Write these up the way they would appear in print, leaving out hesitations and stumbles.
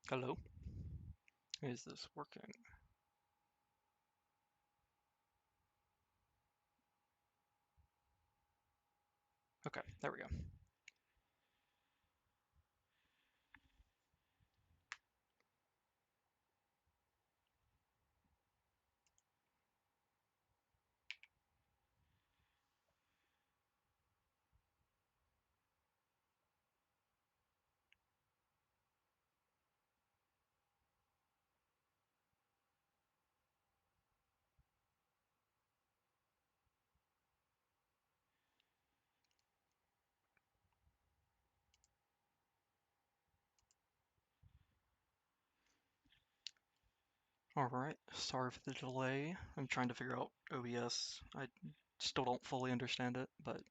Hello? Is this working? Okay, there we go. Alright, sorry for the delay. I'm trying to figure out OBS. I still don't fully understand it, but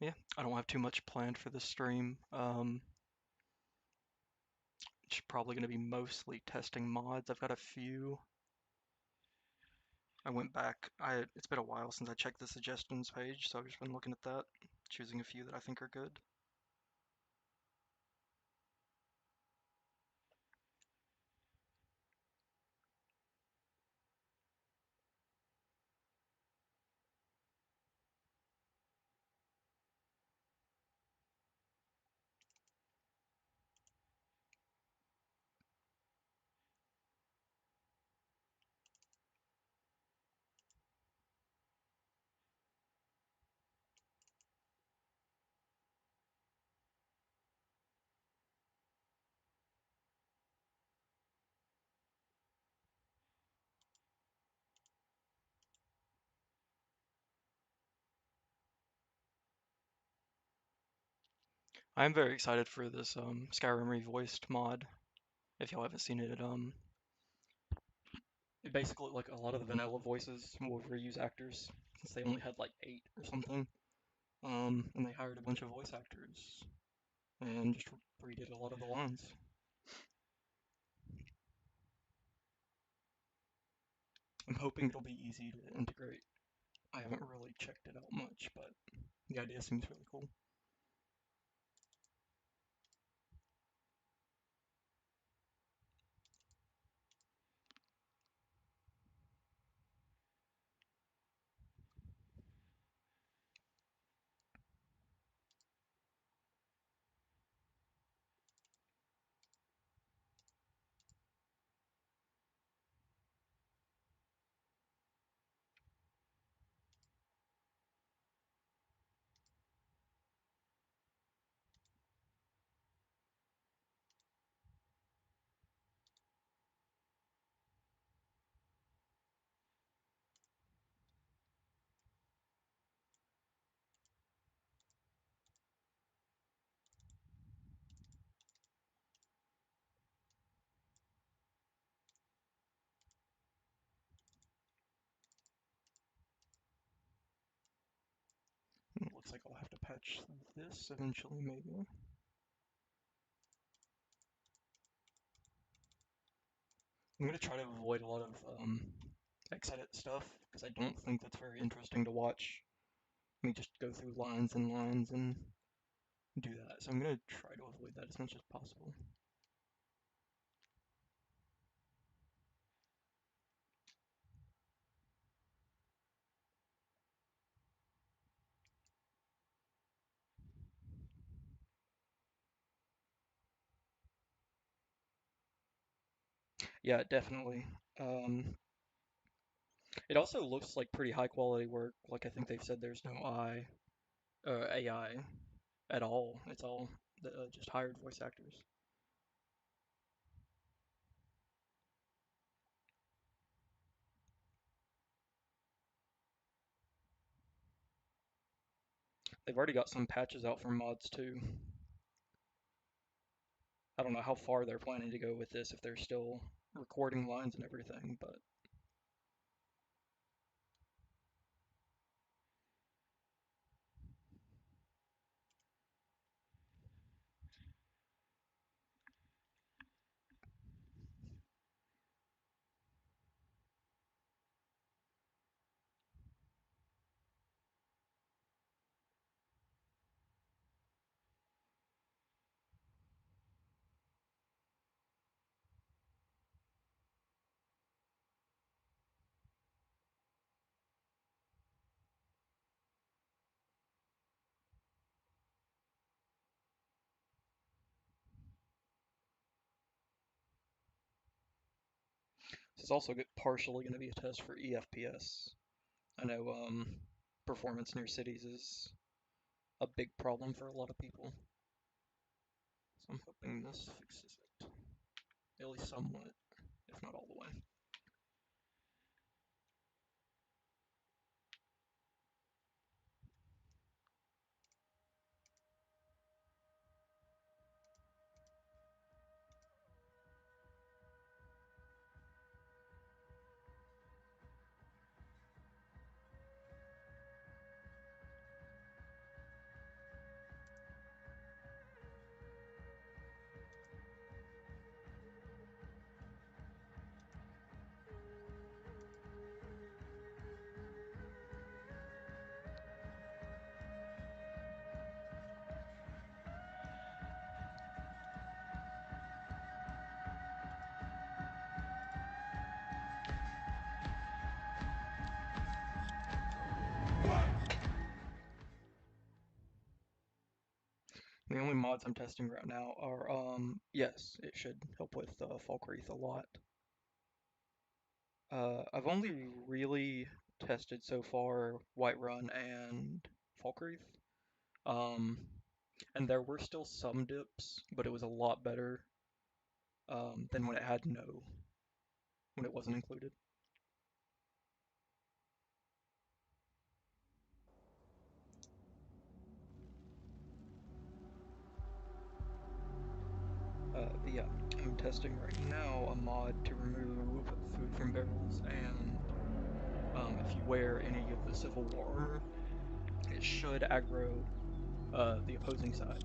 yeah, I don't have too much planned for this stream. It's probably going to be mostly testing mods. I've got a few. I went back. It's been a while since I checked the suggestions page, so I've just been looking at that, choosing a few that I think are good. I'm very excited for this Skyrim Revoiced mod. If y'all haven't seen it, it basically, like, a lot of the vanilla voices will reuse actors since they only had like 8 or something. And they hired a bunch of voice actors and just redid a lot of the lines. I'm hoping it'll be easy to integrate. I haven't really checked it out much, but the idea seems really cool. It looks like I'll have to patch this eventually, maybe. I'm gonna try to avoid a lot of X-edit stuff because I don't think that's very interesting to watch. Me just go through lines and lines and do that. So I'm gonna try to avoid that as much as possible. Yeah, definitely. It also looks like pretty high quality work. Like I think they've said there's no AI at all. It's all just hired voice actors. They've already got some patches out for mods too. I don't know how far they're planning to go with this, if they're still recording lines and everything, but This is also partially going to be a test for EFPS. I know performance near cities is a big problem for a lot of people. So I'm hoping this fixes it, at least somewhat, if not all the way. The only mods I'm testing right now are, yes, it should help with Falkreath a lot. I've only really tested so far Whiterun and Falkreath. And there were still some dips, but it was a lot better than when it had when it wasn't included. But yeah, I'm testing right now a mod to remove food from barrels, and if you wear any of the Civil War armor, it should aggro the opposing side.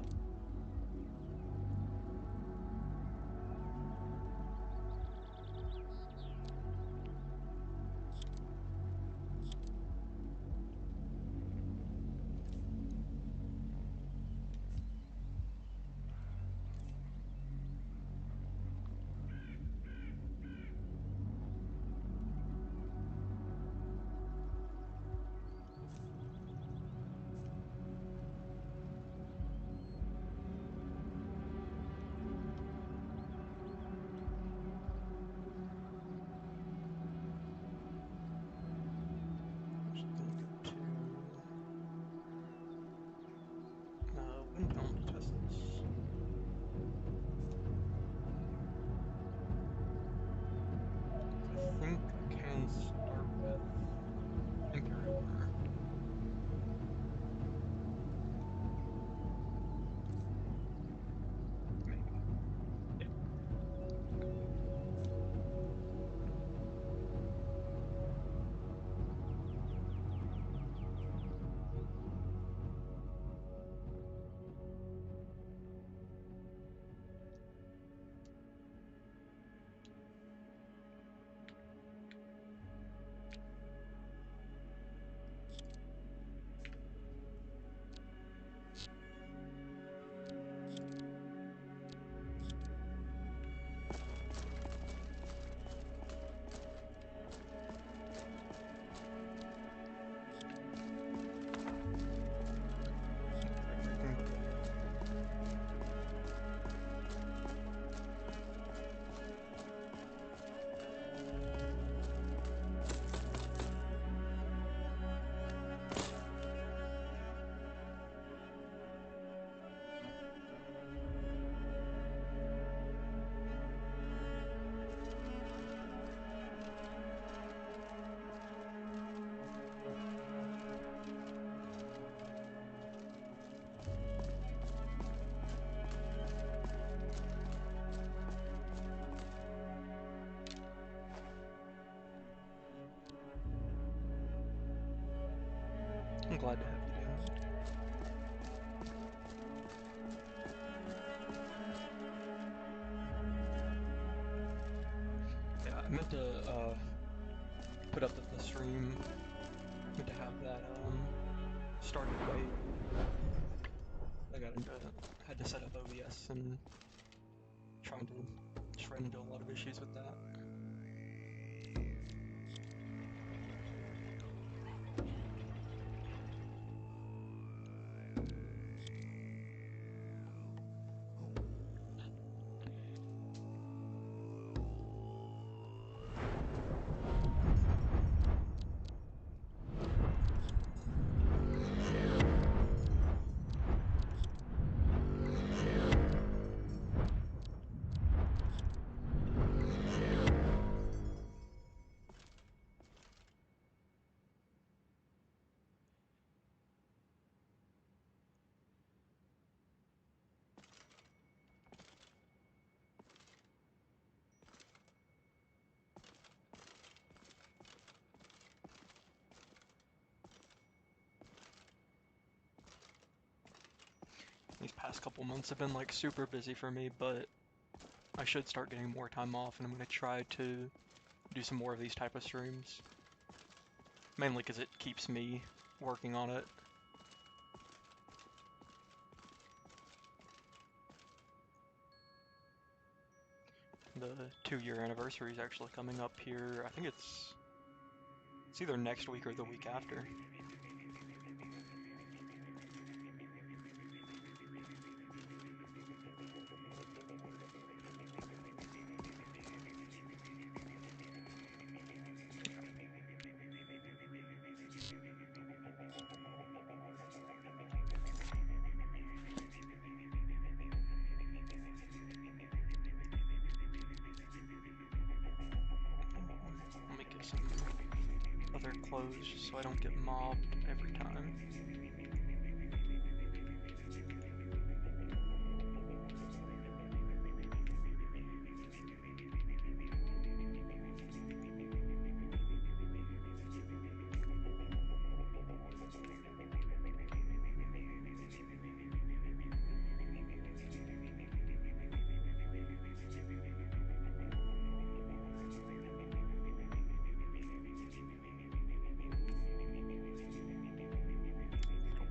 Wind tunnel to test this. I think I can start with Imperial armor. Maybe. Yeah. Everything but that. I'm glad to have you down. Yeah, I meant to put up the stream. Meant to have that started late. Had to set up OBS and trying to just ran into a lot of issues with that. past couple months have been like super busy for me, but I should start getting more time off, and I'm gonna try to do some more of these type of streams. Mainly because it keeps me working on it. The 2-year anniversary is actually coming up here. I think it's either next week or the week after. Let me get some other clothes just so I don't get mobbed every time.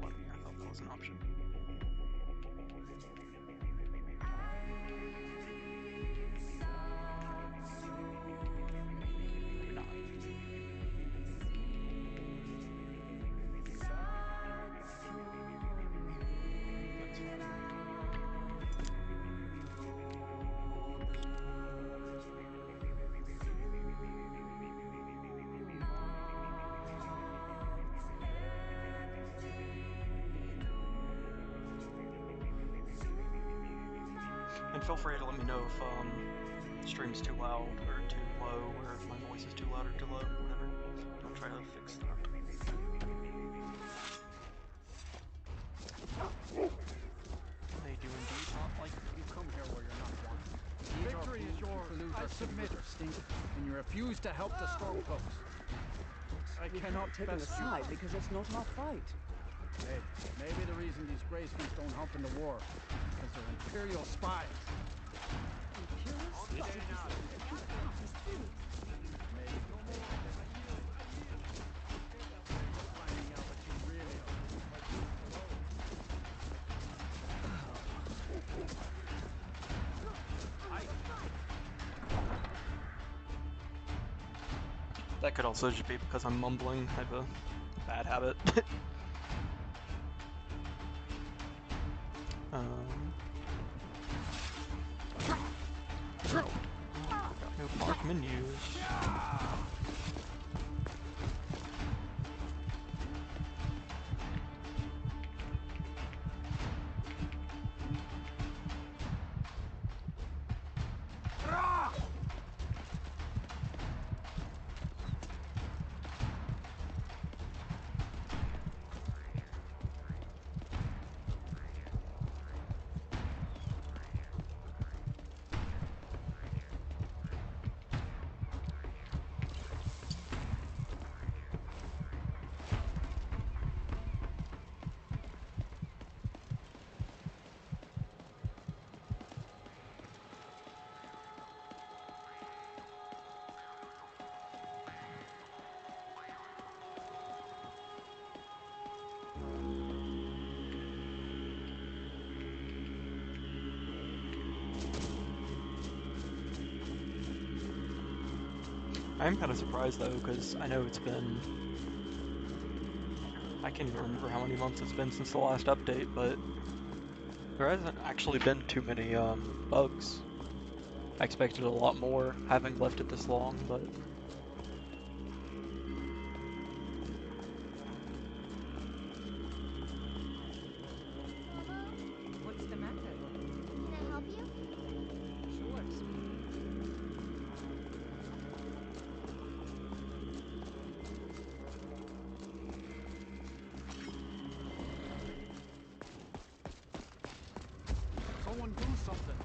I thought that was an option. Maybe not. That's fine. And feel free to let me know if stream's too loud or too low, or if my voice is too loud or too low, whatever. I'll try to fix that. They do indeed not like me. You come here where you're not wanted. Victory is yours. I submit. And you refuse to help the strong folks. I cannot take a side because it's not our fight. Hey, maybe the reason these Graysons don't help in the war is because they're Imperial spies. Imperial spies? Maybe. Finding out what you really are. That could also just be because I'm mumbling. I have a bad habit. Got no mark menus. I'm kind of surprised though, because I know it's been... I can't even remember how many months it's been since the last update, but there hasn't actually been too many bugs. I expected a lot more, having left it this long, but... What's the matter? Can I help you? Sure, sweetie. Someone do something.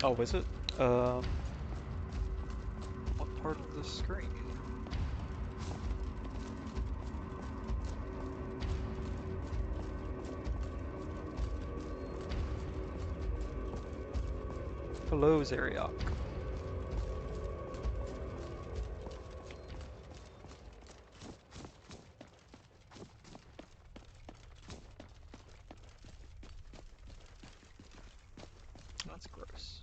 Oh, is it? What part of the screen? Hello, Zeriak. That's gross.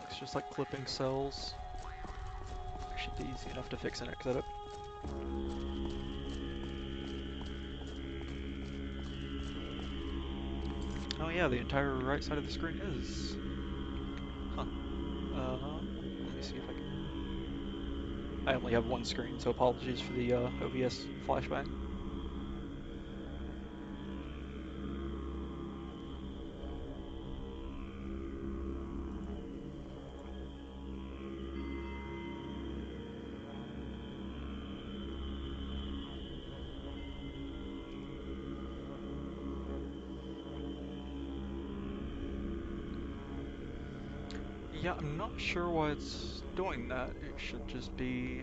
It's just like clipping cells. Should be easy enough to fix and exit it. Oh yeah, the entire right side of the screen is. Huh. Let me see if I can. I only have one screen, so apologies for the OBS flashback. Yeah, I'm not sure why it's doing that. It should just be.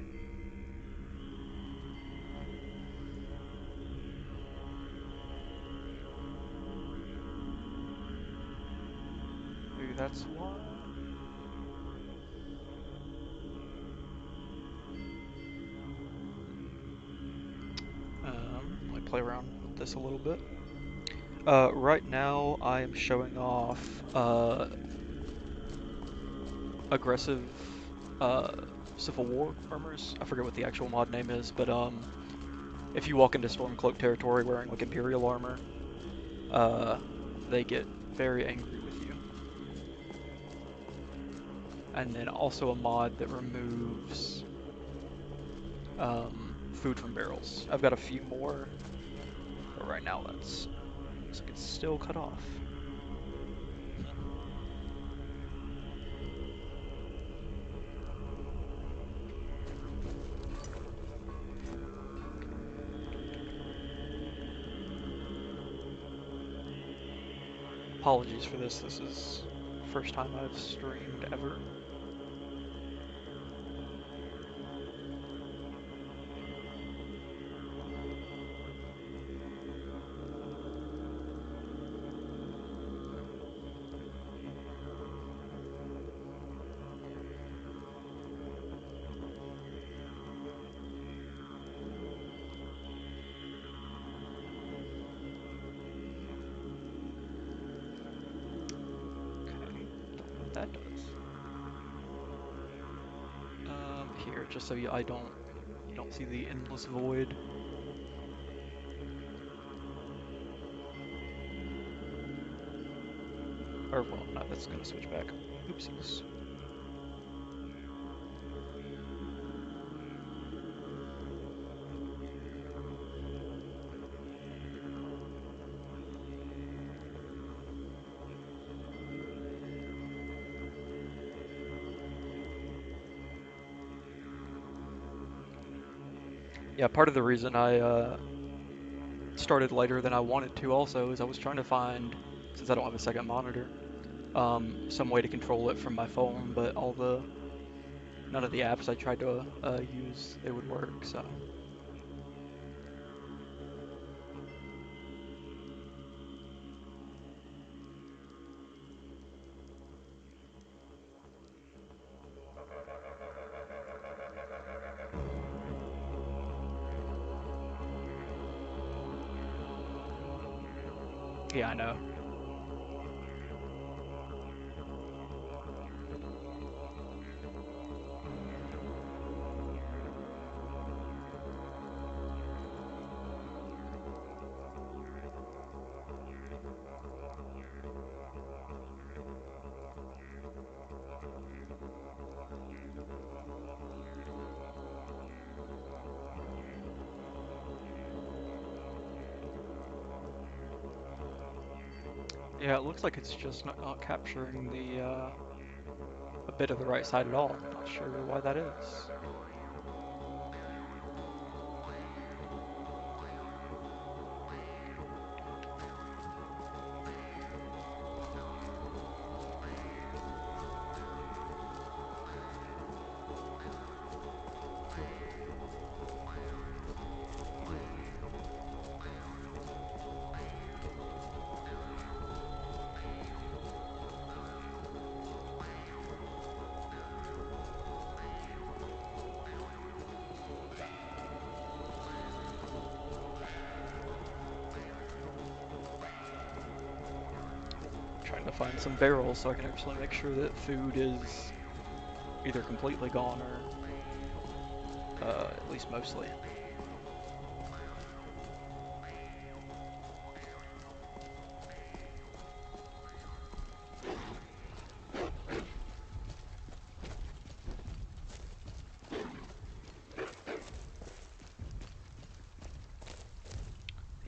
Maybe that's why. Let me play around with this a little bit. Right now I am showing off aggressive Civil War armors. I forget what the actual mod name is, but if you walk into Stormcloak territory wearing like Imperial armor, they get very angry with you. And then also a mod that removes food from barrels. I've got a few more, but right now that's looks like it's still cut off. Apologies for this. This is the first time I've streamed ever. What that does. Here, just so you don't see the endless void. Or well, no, that's gonna switch back. Oopsies. Yeah, part of the reason I started later than I wanted to also is I was trying to find, since I don't have a second monitor, some way to control it from my phone, but none of the apps I tried to use, they would work, so. Yeah, I know. Yeah, it looks like it's just not capturing the a bit of the right side at all. Not sure why that is. Trying to find some barrels so I can actually make sure that food is either completely gone or at least mostly.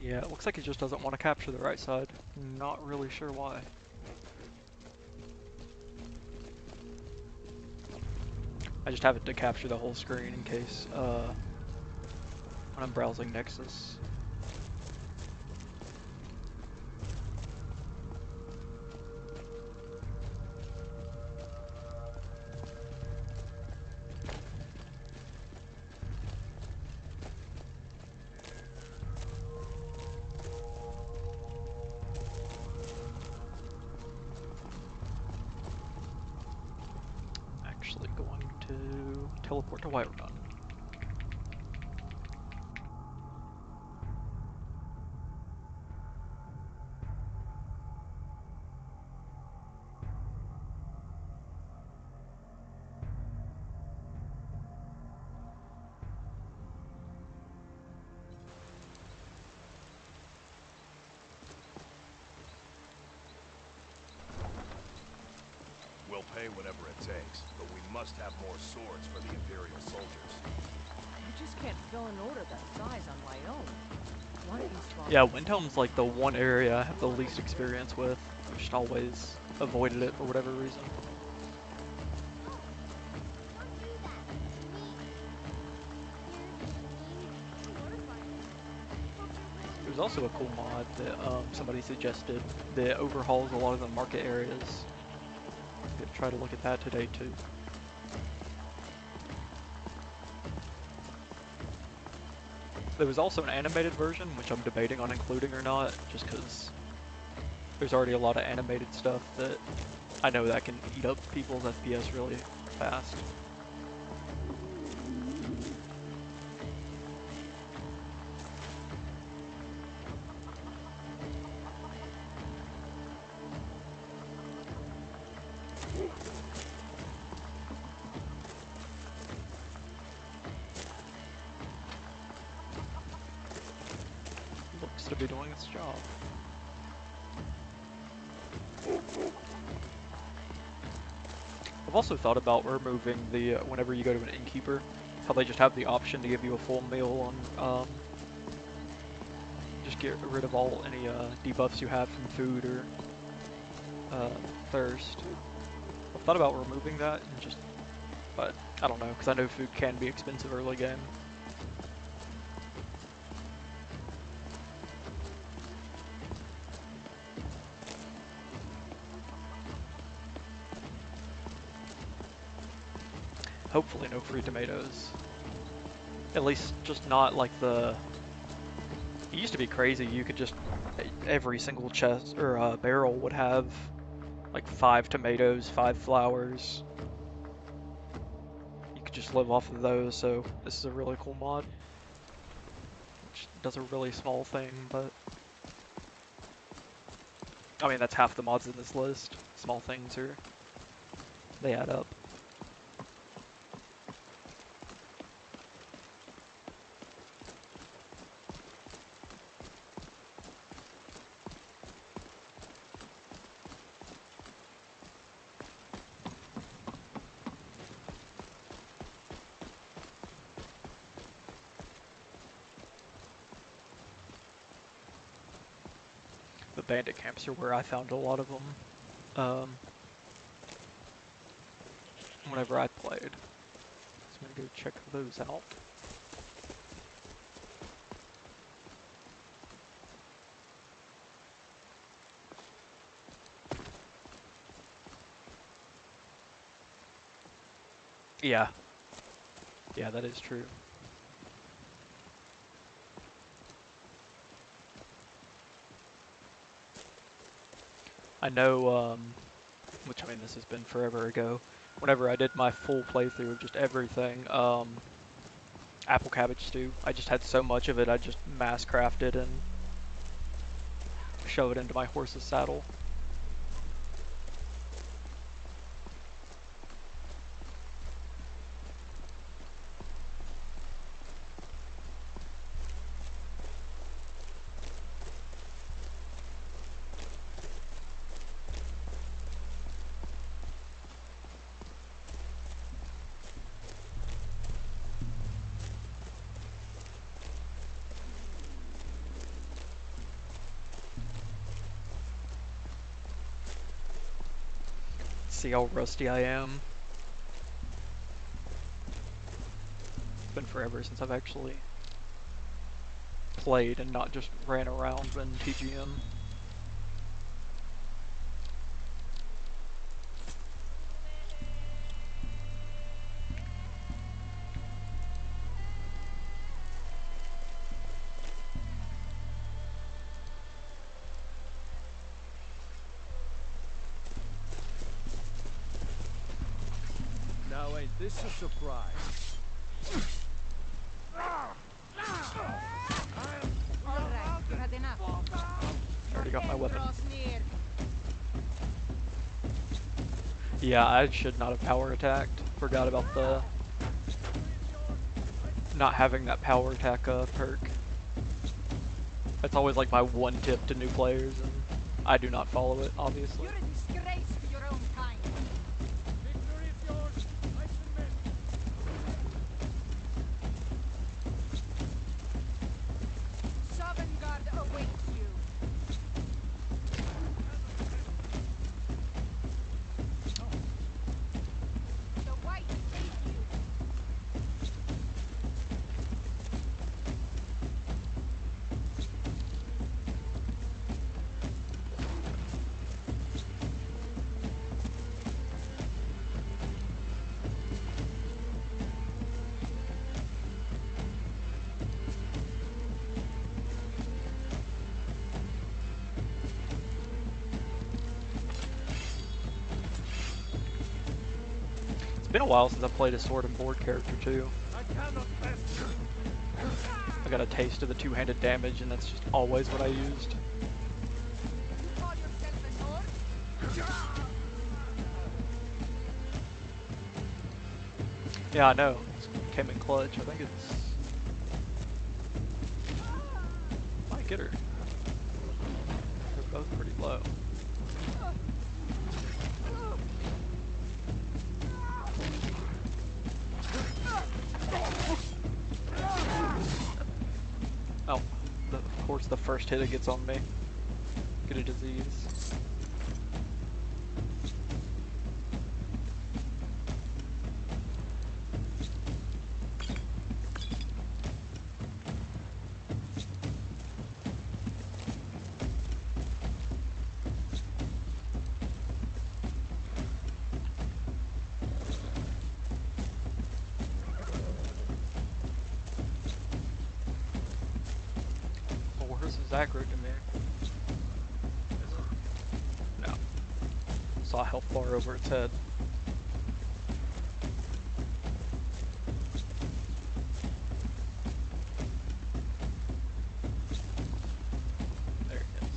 Yeah, it looks like it just doesn't want to capture the right side. Not really sure why. I just have it to capture the whole screen in case when I'm browsing Nexus. Actually going to teleport to Whiterun. We'll pay whatever it takes, but we must have more swords for the Imperial soldiers. I just can't fill an order that size on my own. One of these farms. Yeah, Windhelm's like the one area I have the least experience with. I've just always avoided it for whatever reason. There's also a cool mod that somebody suggested that overhauls a lot of the market areas. I'm gonna try to look at that today too. There was also an animated version, which I'm debating on including or not, just because there's already a lot of animated stuff that I know that can eat up people's FPS really fast. Looks to be doing its job. I've also thought about removing the, whenever you go to an innkeeper, how they just have the option to give you a full meal on, just get rid of any debuffs you have from food or thirst. I've thought about removing that and just, but I don't know, because I know food can be expensive early game. Hopefully no free tomatoes. At least just not like the... It used to be crazy, you could just... Every single chest or barrel would have like 5 tomatoes, 5 flowers. You could just live off of those, so this is a really cool mod. Which does a really small thing, but... I mean, that's half the mods in this list. Small things are... They add up. The bandit camps are where I found a lot of them. whenever I played. So I'm gonna go check those out. Yeah. Yeah, that is true. I know, which I mean, this has been forever ago. Whenever I did my full playthrough of just everything, apple cabbage stew, I just had so much of it, I just mass crafted and shove it into my horse's saddle. See how rusty I am. It's been forever since I've actually played and not just ran around in TGM. Now ain't this a surprise? Alright, you had enough. I already got my weapon. Draws near. Yeah, I should not have power attacked. Forgot about the not having that power attack perk. That's always like my one tip to new players, and I do not follow it, obviously. You're a disgrace to your own kind. Victory is yours. I submit. Sovngarde awaits you. The white hate you. It's been a while since I played a sword and board character too. I cannot best. I got a taste of the two-handed damage, and that's just always what I used. You call yourself an orc? Yeah, I know. It came in clutch. I think it's... Might get her. They're both pretty low. Oh, of course the first hit it gets on me. Get a disease. Oh, where's his aggro to me? No. Saw health bar over its head. There it is.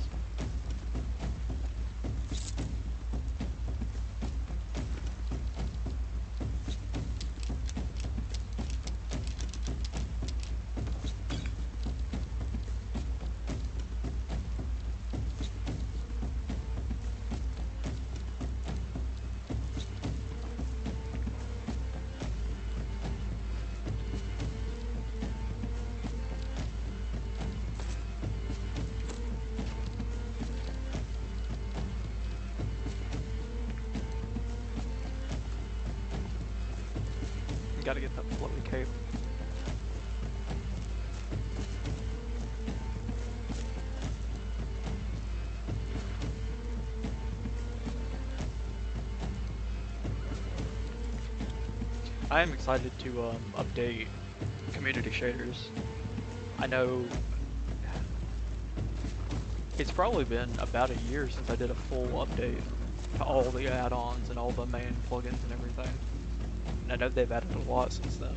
Gotta get that floaty cape. I am excited to update community shaders. I know it's probably been about a year since I did a full update to all the add-ons and all the main plugins and everything. And I know they've added a lot since then.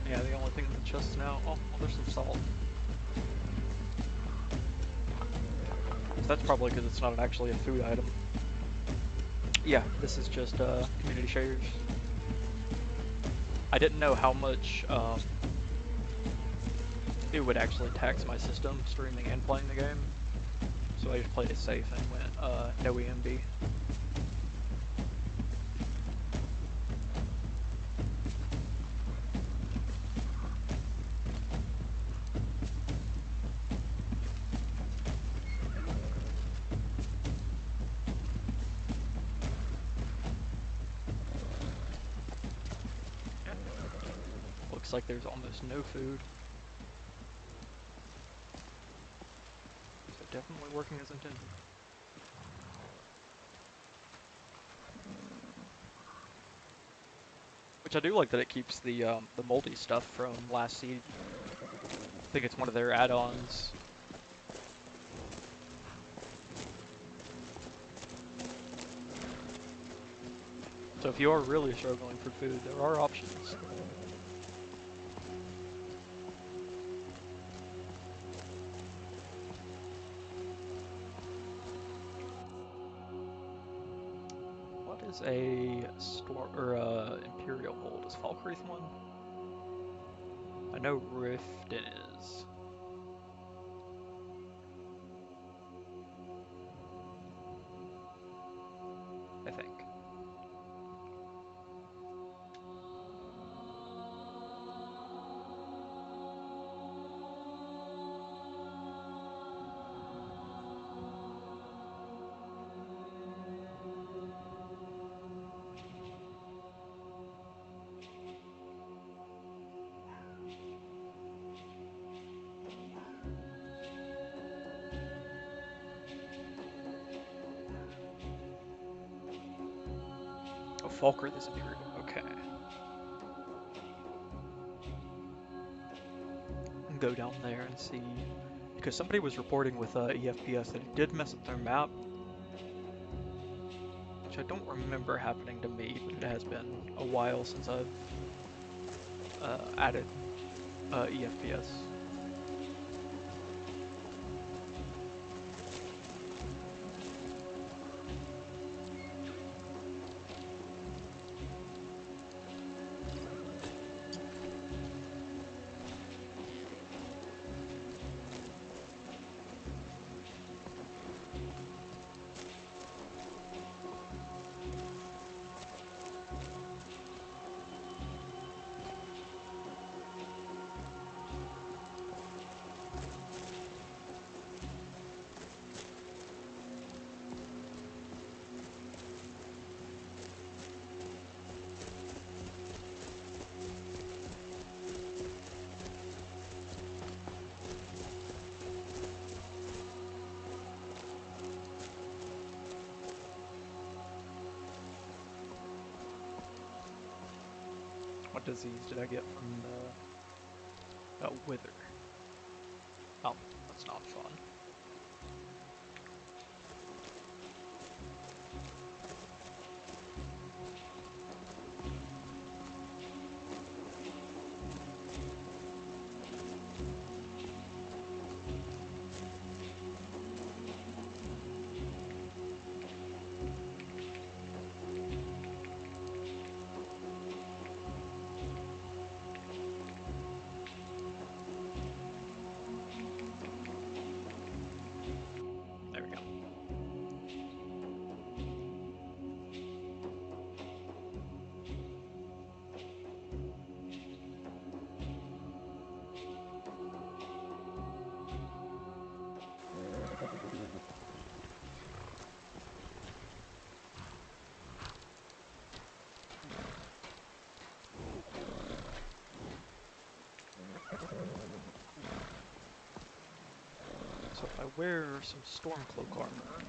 Yeah, the only thing in the chest now. Oh, well, there's some salt. So that's probably because it's not actually a food item. Yeah, this is just community shaders. I didn't know how much it would actually tax my system streaming and playing the game, so I just played it safe and went no EMB. Looks like there's almost no food. So definitely working as intended. Which I do like that it keeps the moldy stuff from Last Siege. I think it's one of their add-ons. So if you are really struggling for food, there are options. What is a storm or Imperial Hold? Is Falkreath one? I know Riften is. I think. Oh, Falkreath is Imperial. Okay. Go down there and see, because somebody was reporting with EFPS that it did mess up their map, which I don't remember happening to me, but it has been a while since I've added EFPS. What disease did I get from the wither? Oh, that's not fun. wear some Stormcloak armor.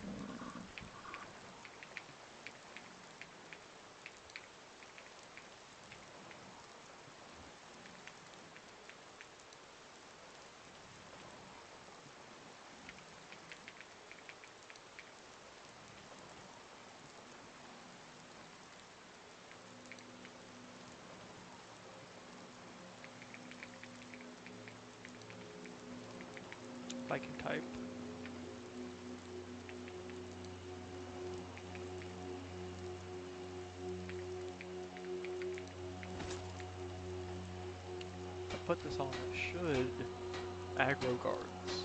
If I can type. If I put this on, it should aggro guards.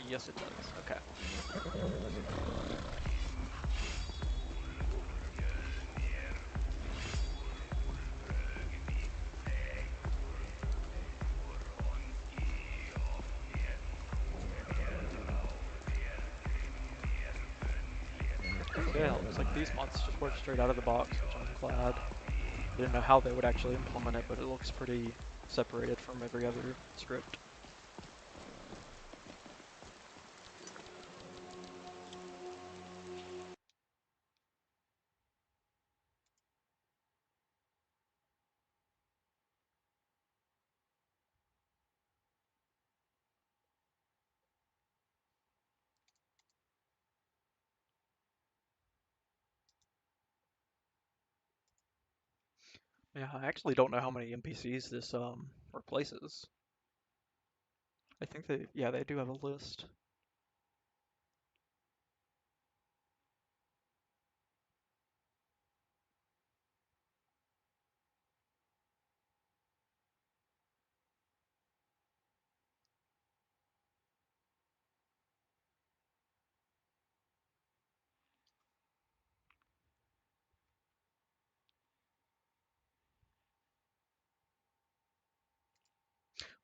Yes, it does. Okay. Yeah, it looks like these mods just work straight out of the box, which I'm glad. I didn't know how they would actually implement it, but it looks pretty separated from every other script. Yeah, I actually don't know how many NPCs this replaces. I think they do have a list.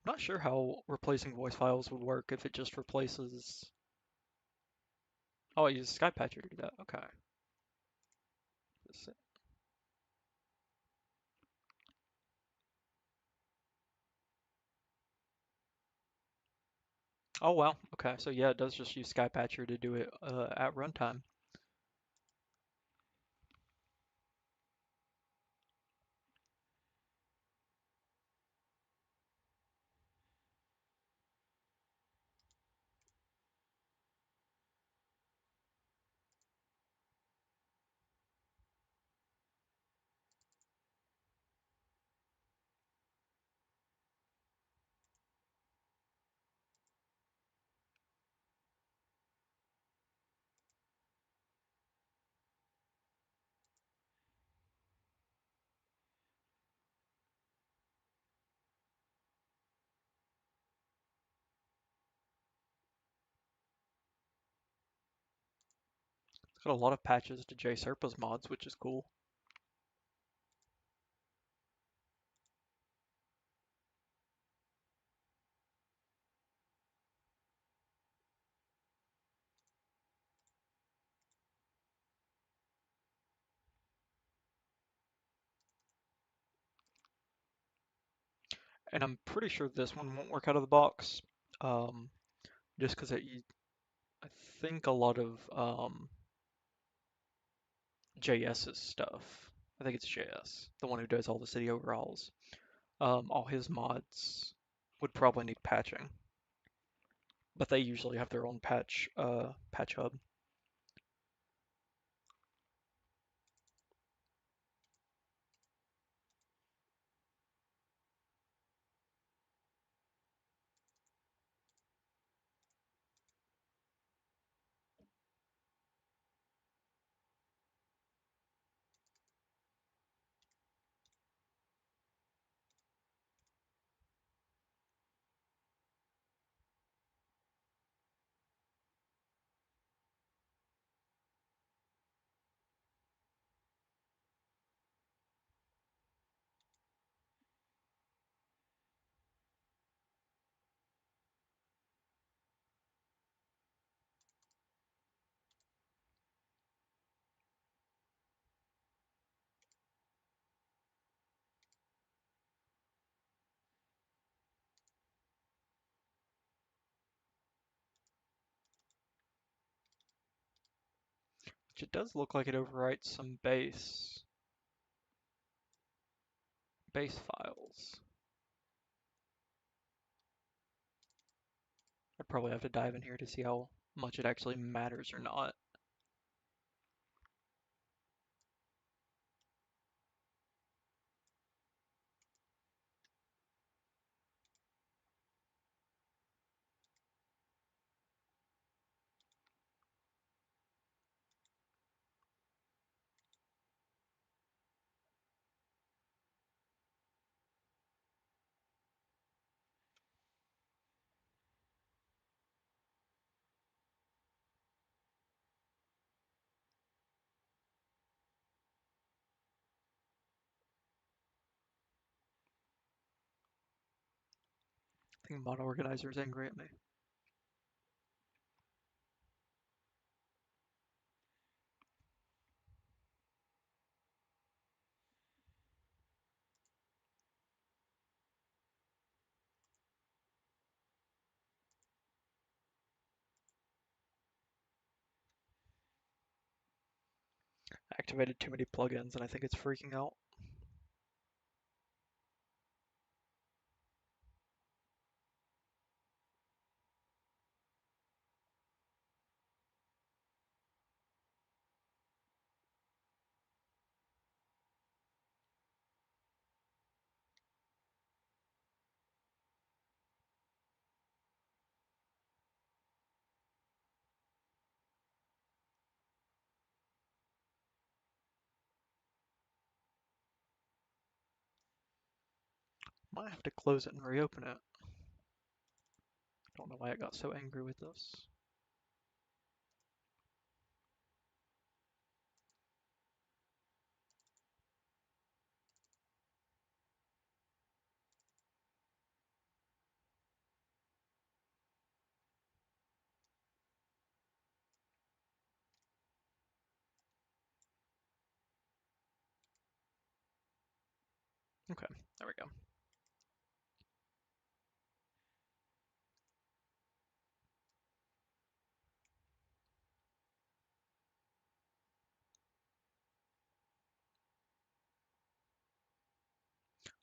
I'm not sure how replacing voice files would work if it just replaces. Oh, I use Skypatcher to do that. Okay. Oh wow. Okay, so yeah, it does just use Skypatcher to do it at runtime. It's got a lot of patches to JSerpa's mods, which is cool. And I'm pretty sure this one won't work out of the box, just because I think a lot of JS's stuff. I think it's JS, the one who does all the city overhauls. All his mods would probably need patching, but they usually have their own patch hub. Which it does look like it overwrites some base files. I'd probably have to dive in here to see how much it actually matters or not. I think Mod Organizer is angry at me. Activated too many plugins and I think it's freaking out. Might have to close it and reopen it. Don't know why it got so angry with this. Okay, there we go.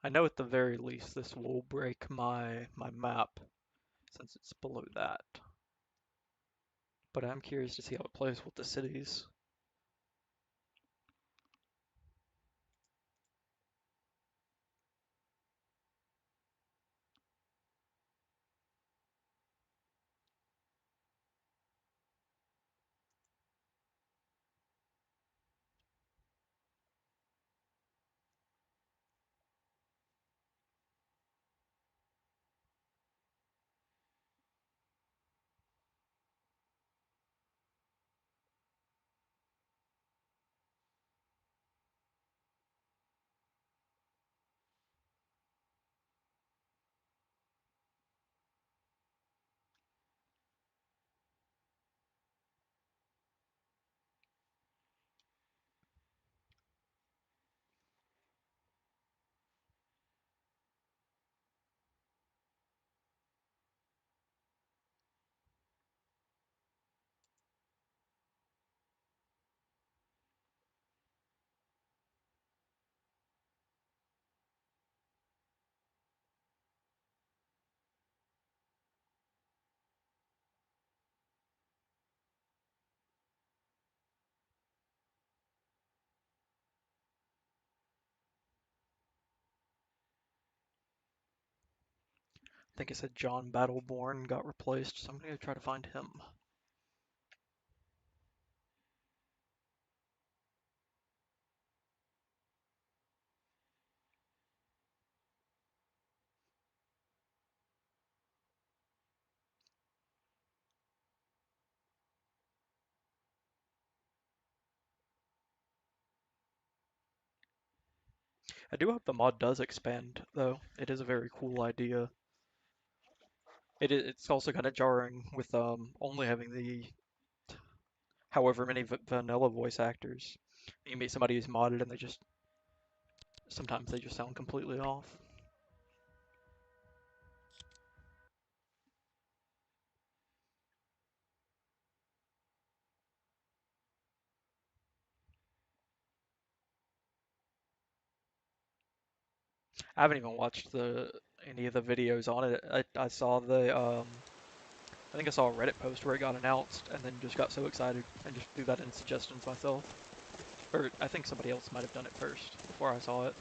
I know at the very least this will break my map since it's below that. But I'm curious to see how it plays with the cities. I think it said John Battleborn got replaced, so I'm gonna try to find him. I do hope the mod does expand, though. It is a very cool idea. It's also kind of jarring with only having the however many vanilla voice actors. You meet somebody who's modded and sometimes they just sound completely off. I haven't even watched any of the videos on it. I saw I think I saw a Reddit post where it got announced, and then just got so excited and just threw that in suggestions myself. Or I think somebody else might have done it first before I saw it.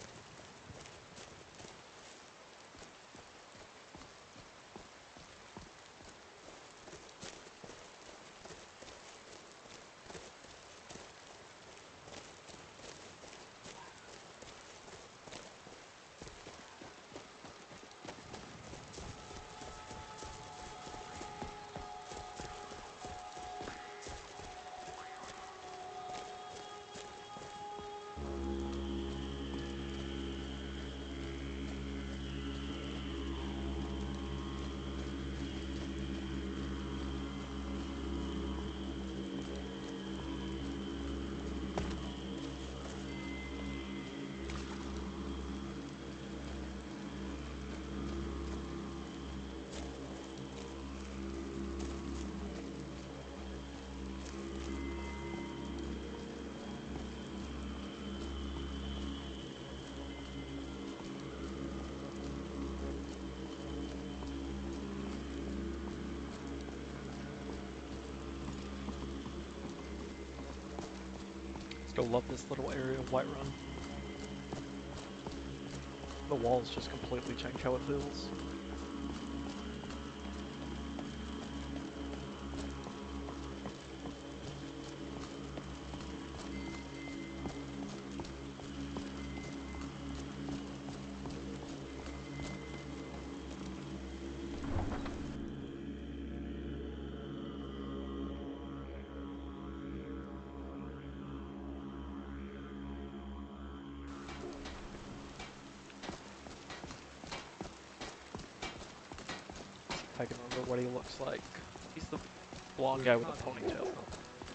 Still love this little area of Whiterun. The walls just completely change how it feels. If I can remember what he looks like. He's the blonde guy with a ponytail,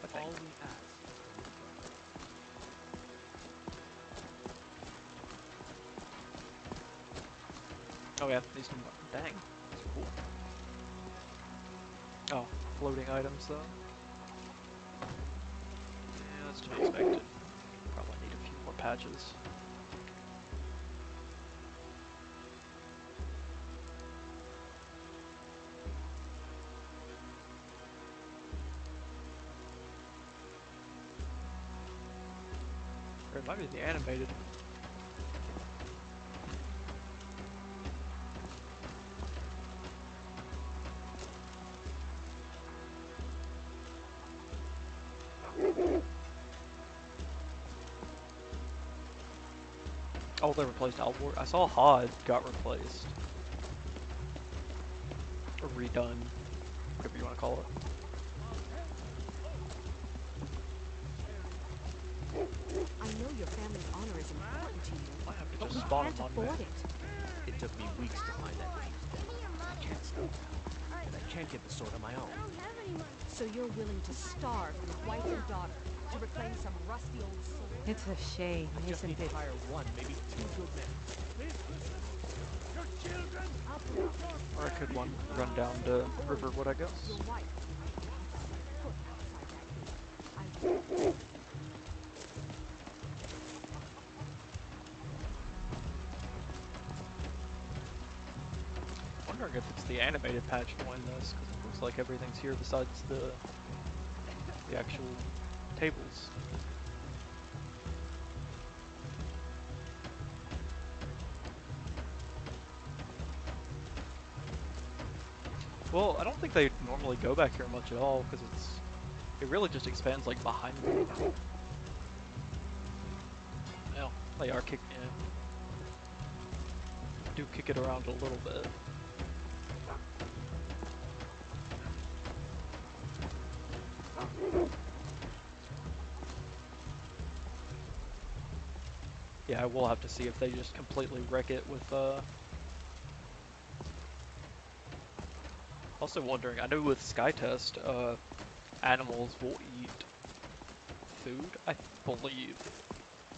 I think. All we ask. Oh yeah, these new dang, these are cool. Oh, floating items though. Yeah, that's to be expected. Probably need a few more patches. Or it might be the animated. Oh, they replaced Alvor. I saw Hod got replaced. Or redone. Whatever you want to call it. I know your family's honor is important to you, Might have to but just we spawn can't him on afford map. it. It took me weeks to find that thief. Give me your I money. can't stop now, and I can't get the sword on my own. I don't have any money. So you're willing to starve your wife and daughter to reclaim some rusty old sword? It's a shame, I just isn't need to it? hire one, maybe two good men. Your children. I'll put up your Or I could run down to Riverwood, I guess. Your wife. Foot outside that gate. I will. Wondering if it's the animated patch doing this, because it looks like everything's here besides the actual tables. Well, I don't think they normally go back here much at all, because it really just expands like behind me. Well, they are kicking it. Do kick it around a little bit. Yeah, I will have to see if they just completely wreck it with Also wondering, I know with Skytest, animals will eat food, I believe.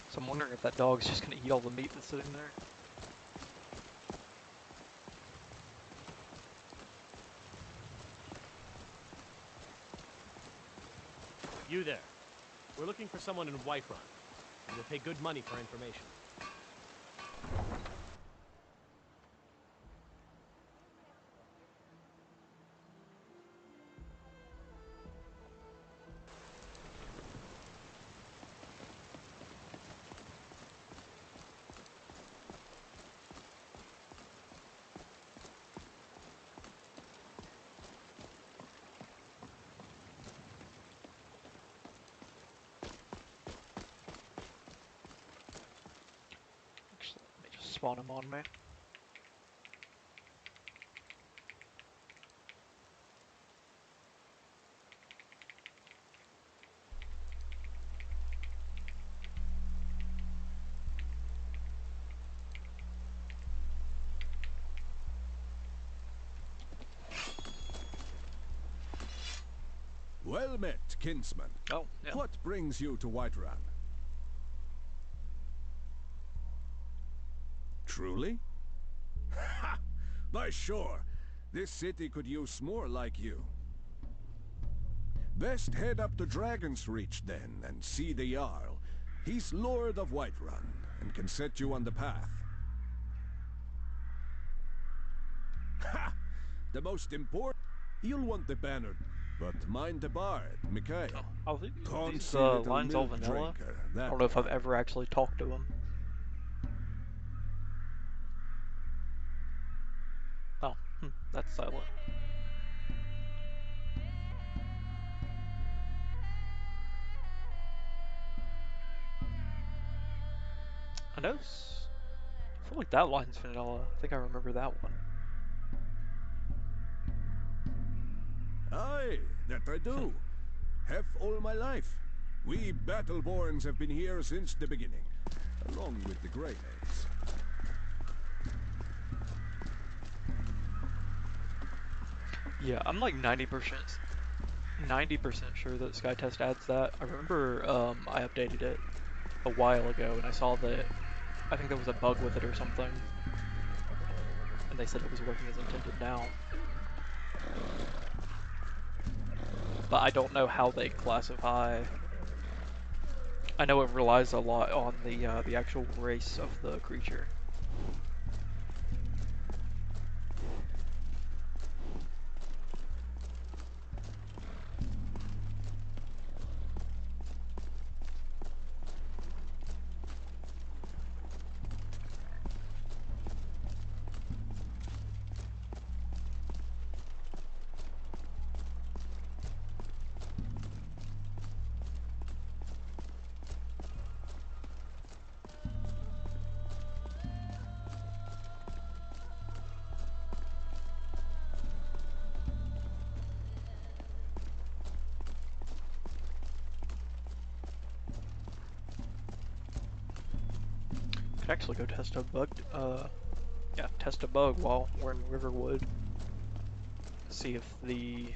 So I'm wondering if that dog's just gonna eat all the meat that's sitting there. You there. We're looking for someone in Whiterun, and we'll pay good money for information. spawn him on me. Well met, kinsman. Oh, yeah. What brings you to Whiterun? Truly? Ha! By sure, this city could use more like you. Best head up to Dragon's Reach then, and see the Jarl. He's Lord of Whiterun, and can set you on the path. Ha! The most important... You'll want the banner, but mind the bard, Mikael. Oh, these Tauncy little lines all milk vanilla. drinker, I that don't know if I've one. ever actually talked to him. Oh, that's silent. I know. I feel like that line's vanilla. I think I remember that one. Aye, that I do. Have all my life. We Battleborns have been here since the beginning, along with the Greymaids. Yeah, I'm like 90% sure that Skytest adds that. I remember I updated it a while ago and I saw that I think there was a bug with it or something. And they said it was working as intended now. But I don't know how they classify. I know it relies a lot on the actual race of the creature. Could actually go test a bug. Test a bug while we're in Riverwood. See if the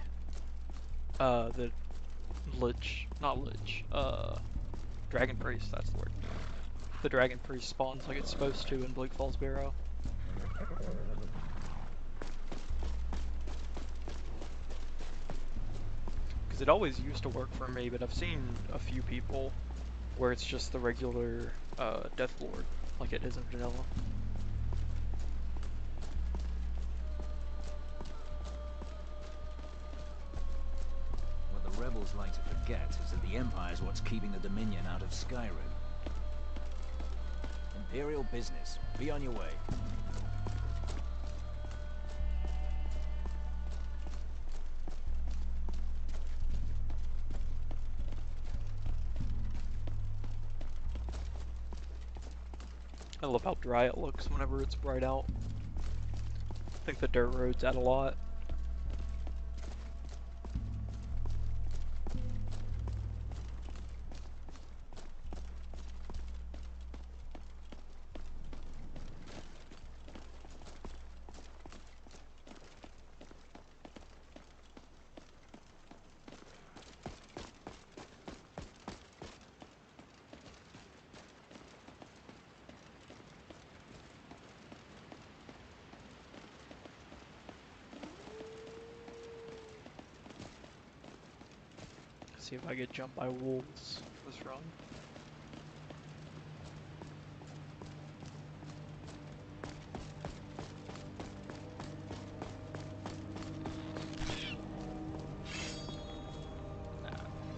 Dragon Priest, that's the word. The Dragon Priest spawns like it's supposed to in Bleak Falls Barrow. Because it always used to work for me, but I've seen a few people where it's just the regular Death Lord, like it is in vanilla. What the rebels like to forget is that the Empire's what's keeping the Dominion out of Skyrim. Imperial business. Be on your way. I love how dry it looks whenever it's bright out. I think the dirt roads add a lot. See if I get jumped by wolves this run. Nah,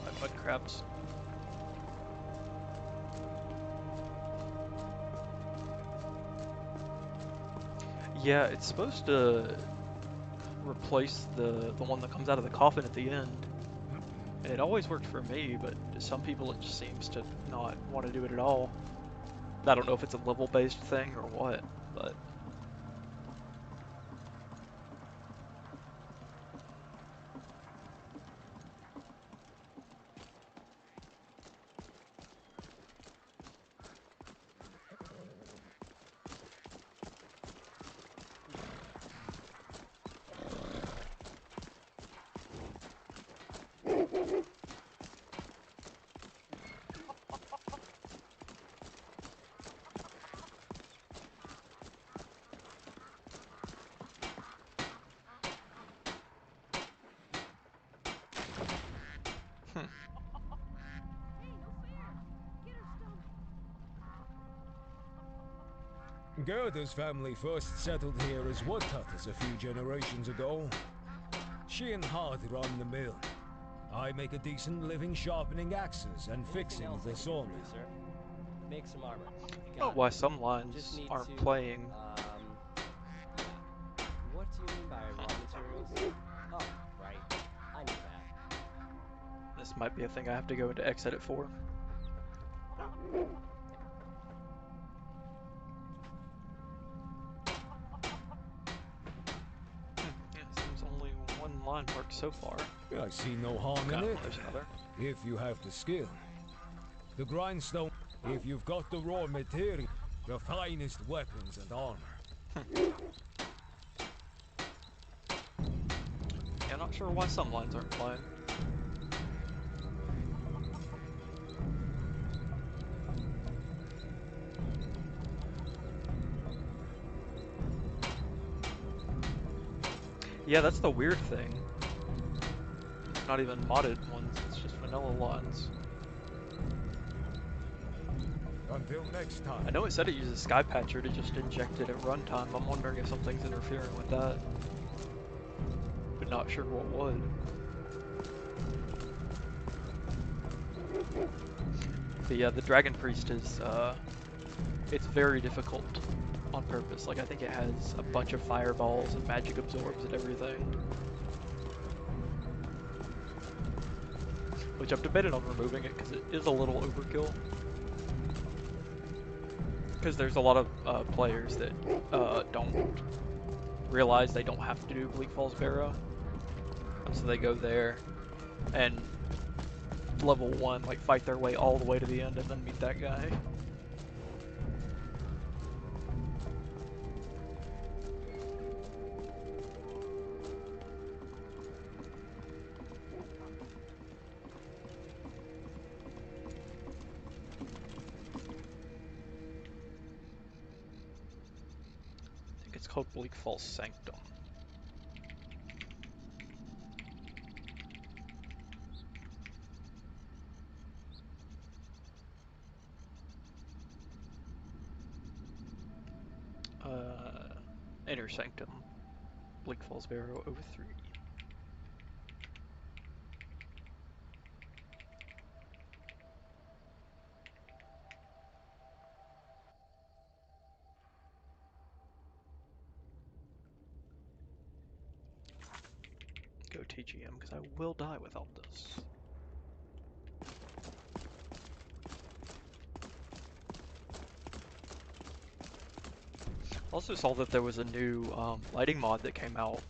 my mud crabs. Yeah, it's supposed to replace the one that comes out of the coffin at the end. And it always worked for me, but to some people it just seems to not want to do it at all. I don't know if it's a level-based thing or what, but... Gerda's family first settled here as woodcutters a few generations ago. She and Hart run the mill. I make a decent living sharpening axes and fixing the sawmill. Make some armor. Oh, why some lines aren't playing. What do you mean by raw materials? Oh, right. I knew that. This might be a thing I have to go into Xedit for. Yeah, seems only one line works so far. I see no harm in it. There's another. If you have the skill. The grindstone, if you've got the raw material, the finest weapons and armor. Yeah, not sure why some lines aren't playing. Yeah, that's the weird thing. Not even modded ones, it's just vanilla lines. Until next time. I know it said it uses Skypatcher to just inject it at runtime. I'm wondering if something's interfering with that. But not sure what would. But yeah, the Dragon Priest is, it's very difficult on purpose. Like, I think it has a bunch of fireballs and magic absorbs and everything. Which I've debated on removing it because it is a little overkill. Because there's a lot of players that don't realize they don't have to do Bleak Falls Barrow. And so they go there and level 1, like fight their way all the way to the end and then meet that guy. It's called Bleak Falls Sanctum. Inner Sanctum. Bleak Falls Barrow over 3. Go TGM, because I will die without this. Also saw that there was a new lighting mod that came out,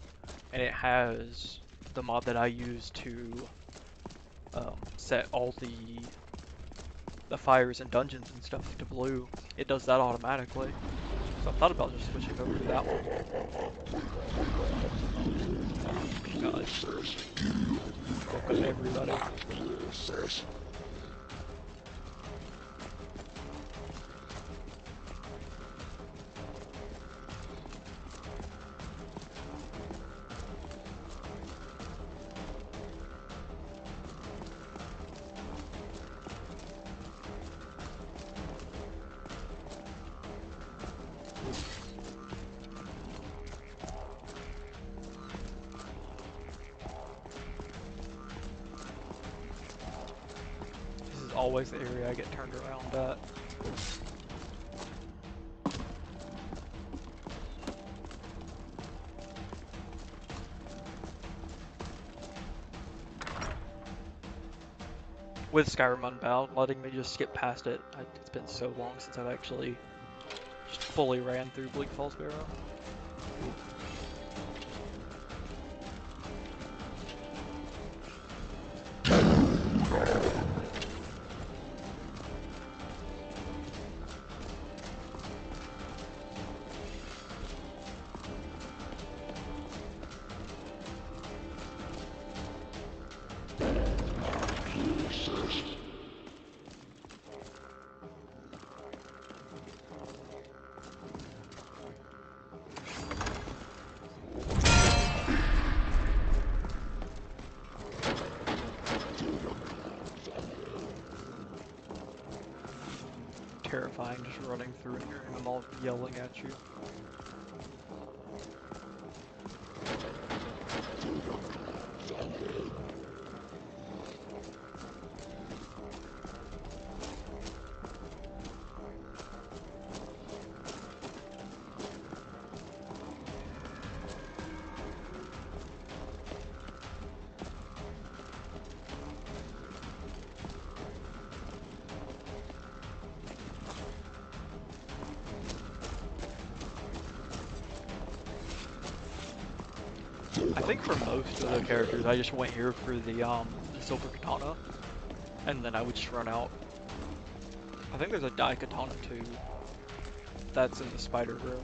and it has the mod that I use to set all the fires and dungeons and stuff to blue. It does that automatically. So I thought about just switching over to that one. God. Welcome everybody. Always the area I get turned around at. With Skyrim Unbound, letting me just skip past it, it's been so long since I've actually just fully ran through Bleak Falls Barrow. Terrifying, just running through and hearing them all yelling at you. I think for most of the characters, I just went here for the silver katana, and then I would just run out. I think there's a dye katana too. That's in the spider room.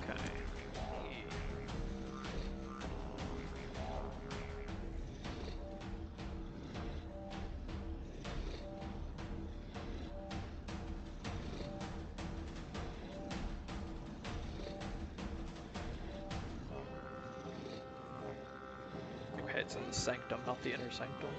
Okay. Okay, it's in the sanctum, not the inner sanctum.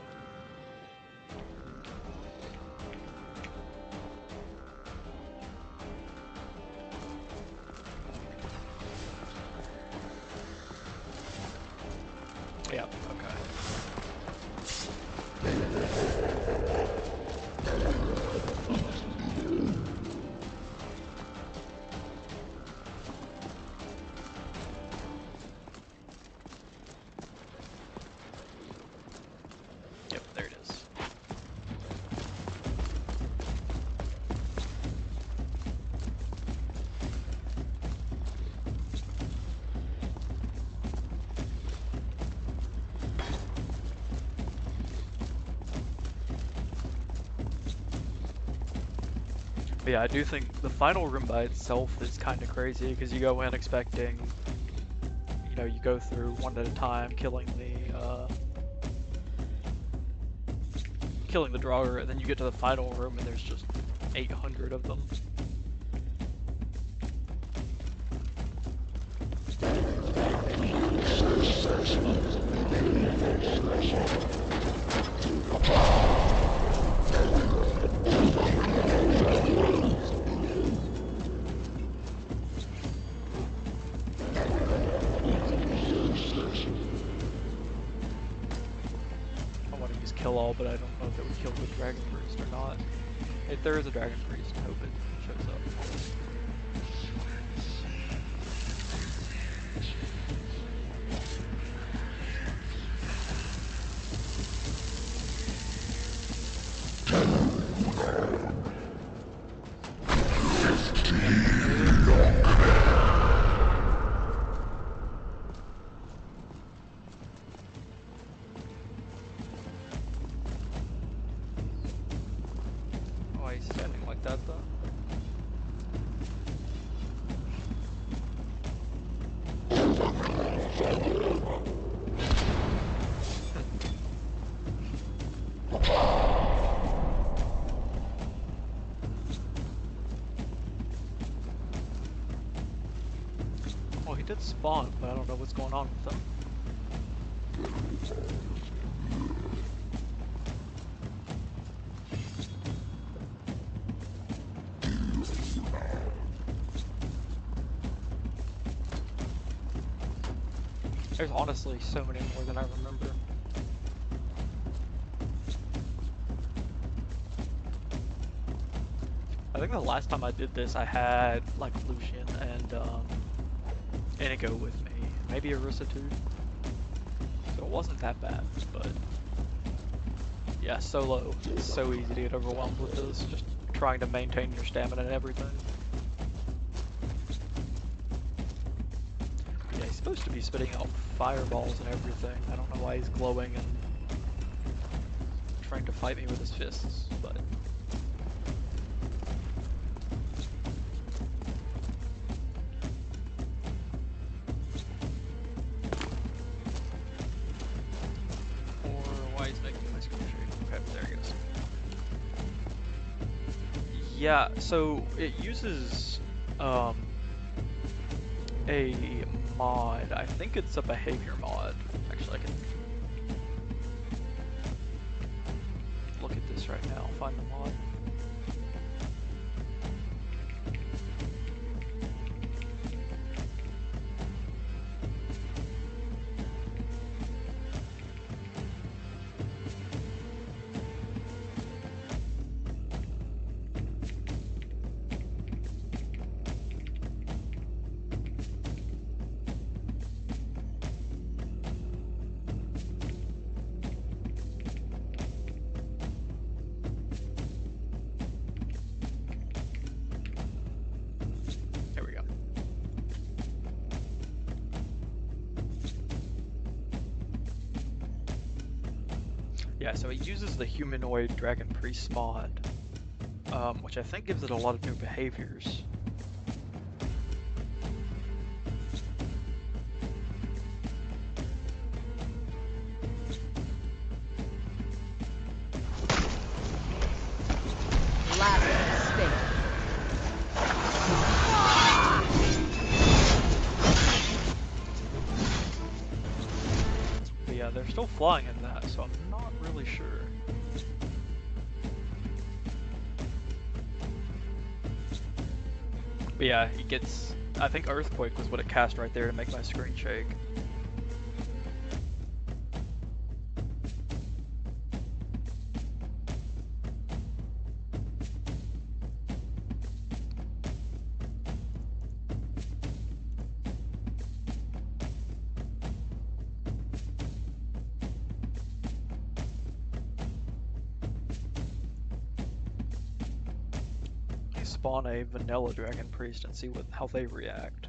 Yeah, okay. Yep, there it is. But yeah, I do think the final room by itself is kind of crazy because you go in expecting, you know, you go through one at a time, killing the Draugr, and then you get to the final room and there's just 800 of them. I want to use kill all, but I don't know if it would kill the dragon priest or not. If there is a dragon priest, I hope it shows up. Why is he standing like that though? Well, he did spawn, but I don't know what's going on with him. There's honestly so many more than I remember. I think the last time I did this, I had like Lucian and Inigo with me, maybe Arissa too. So it wasn't that bad, but Yeah, solo. It's so easy to get overwhelmed with this, just trying to maintain your stamina and everything. Yeah, he's supposed to be spitting out fireballs and everything. I don't know why he's glowing and trying to fight me with his fists, but... Or why he's making my screen shake. Okay, there he goes. Yeah, so it uses a mod. I think it's a behavior mod. Actually, I can look at this right now, find the mod. There we go. Yeah, so it uses the humanoid dragon priest mod, which I think gives it a lot of new behaviors. But yeah, they're still flying in that, so I'm not really sure. But yeah, he gets... I think Earthquake was what it cast right there to make my screen shake. Spawn a vanilla dragon priest and see how they react.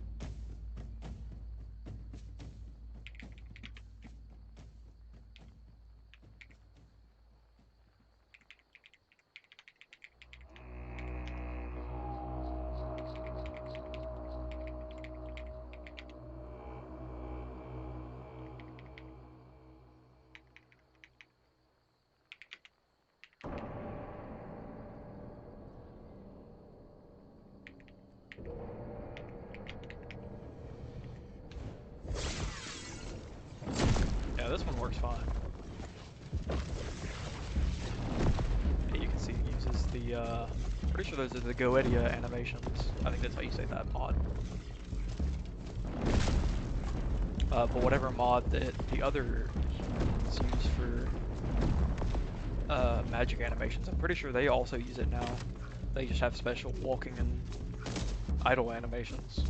Yeah, this one works fine. Yeah, you can see it uses the, pretty sure those are the Goetia animations. I think that's how you say that mod. But whatever mod that the other humans use for magic animations, I'm pretty sure they also use it now. They just have special walking and idle animations.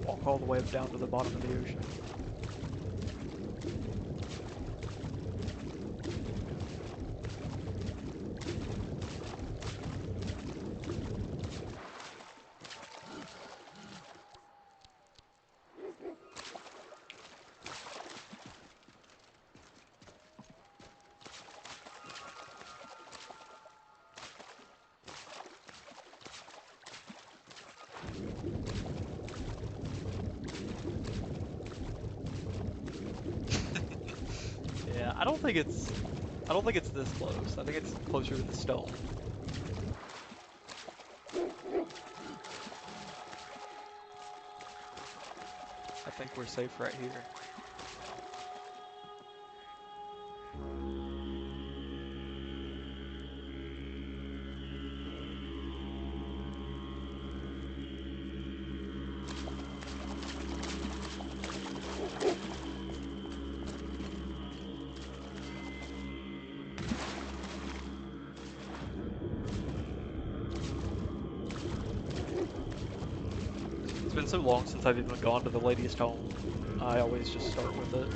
Walk all the way down to the bottom of the ocean. I don't think it's this close. I think it's closer to the stone. I think we're safe right here. It's been so long since I've even gone to the Lady's Home. I always just start with it.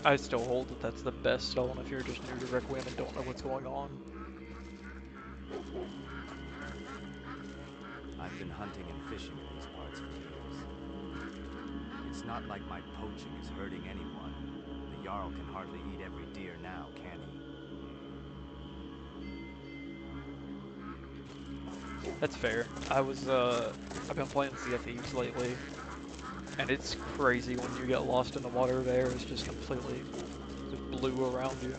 I still hold that that's the best stone if you're just new to Requiem and don't know what's going on. I've been hunting and fishing in these parts for years. It's not like my poaching is hurting anyone. The Jarl can hardly eat every deer now, can he? That's fair. I've been playing Sea of Thieves lately, and it's crazy when you get lost in the water there. It's just completely just blue around you.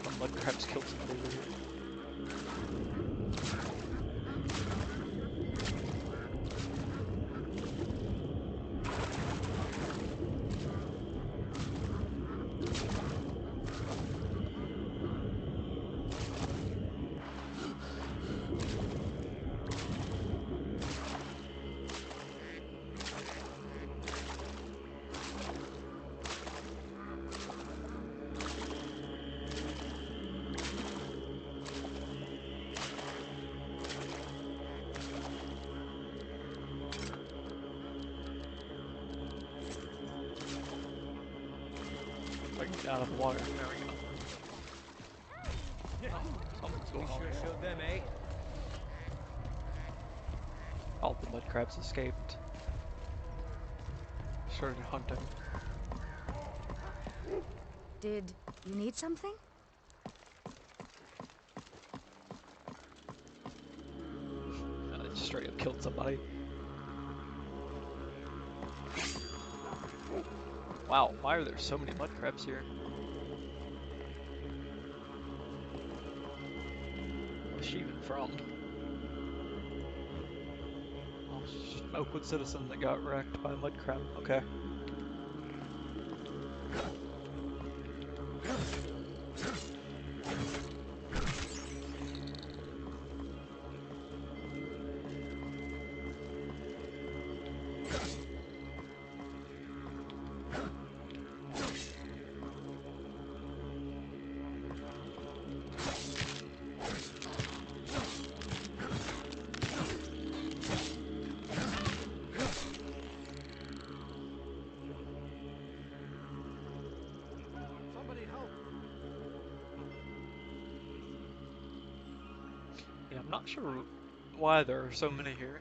The mud crabs killed somebody over here. Out of the water. There we go. Oh, something's going on. Showed them, eh? All the mud crabs escaped. Started hunting. Did you need something? They just straight up killed somebody. Wow, why are there so many mud crabs here? Where's she even from? Oh, Oakwood citizen that got wrecked by a mud crab. Okay. Yeah, I'm not sure why there are so many here.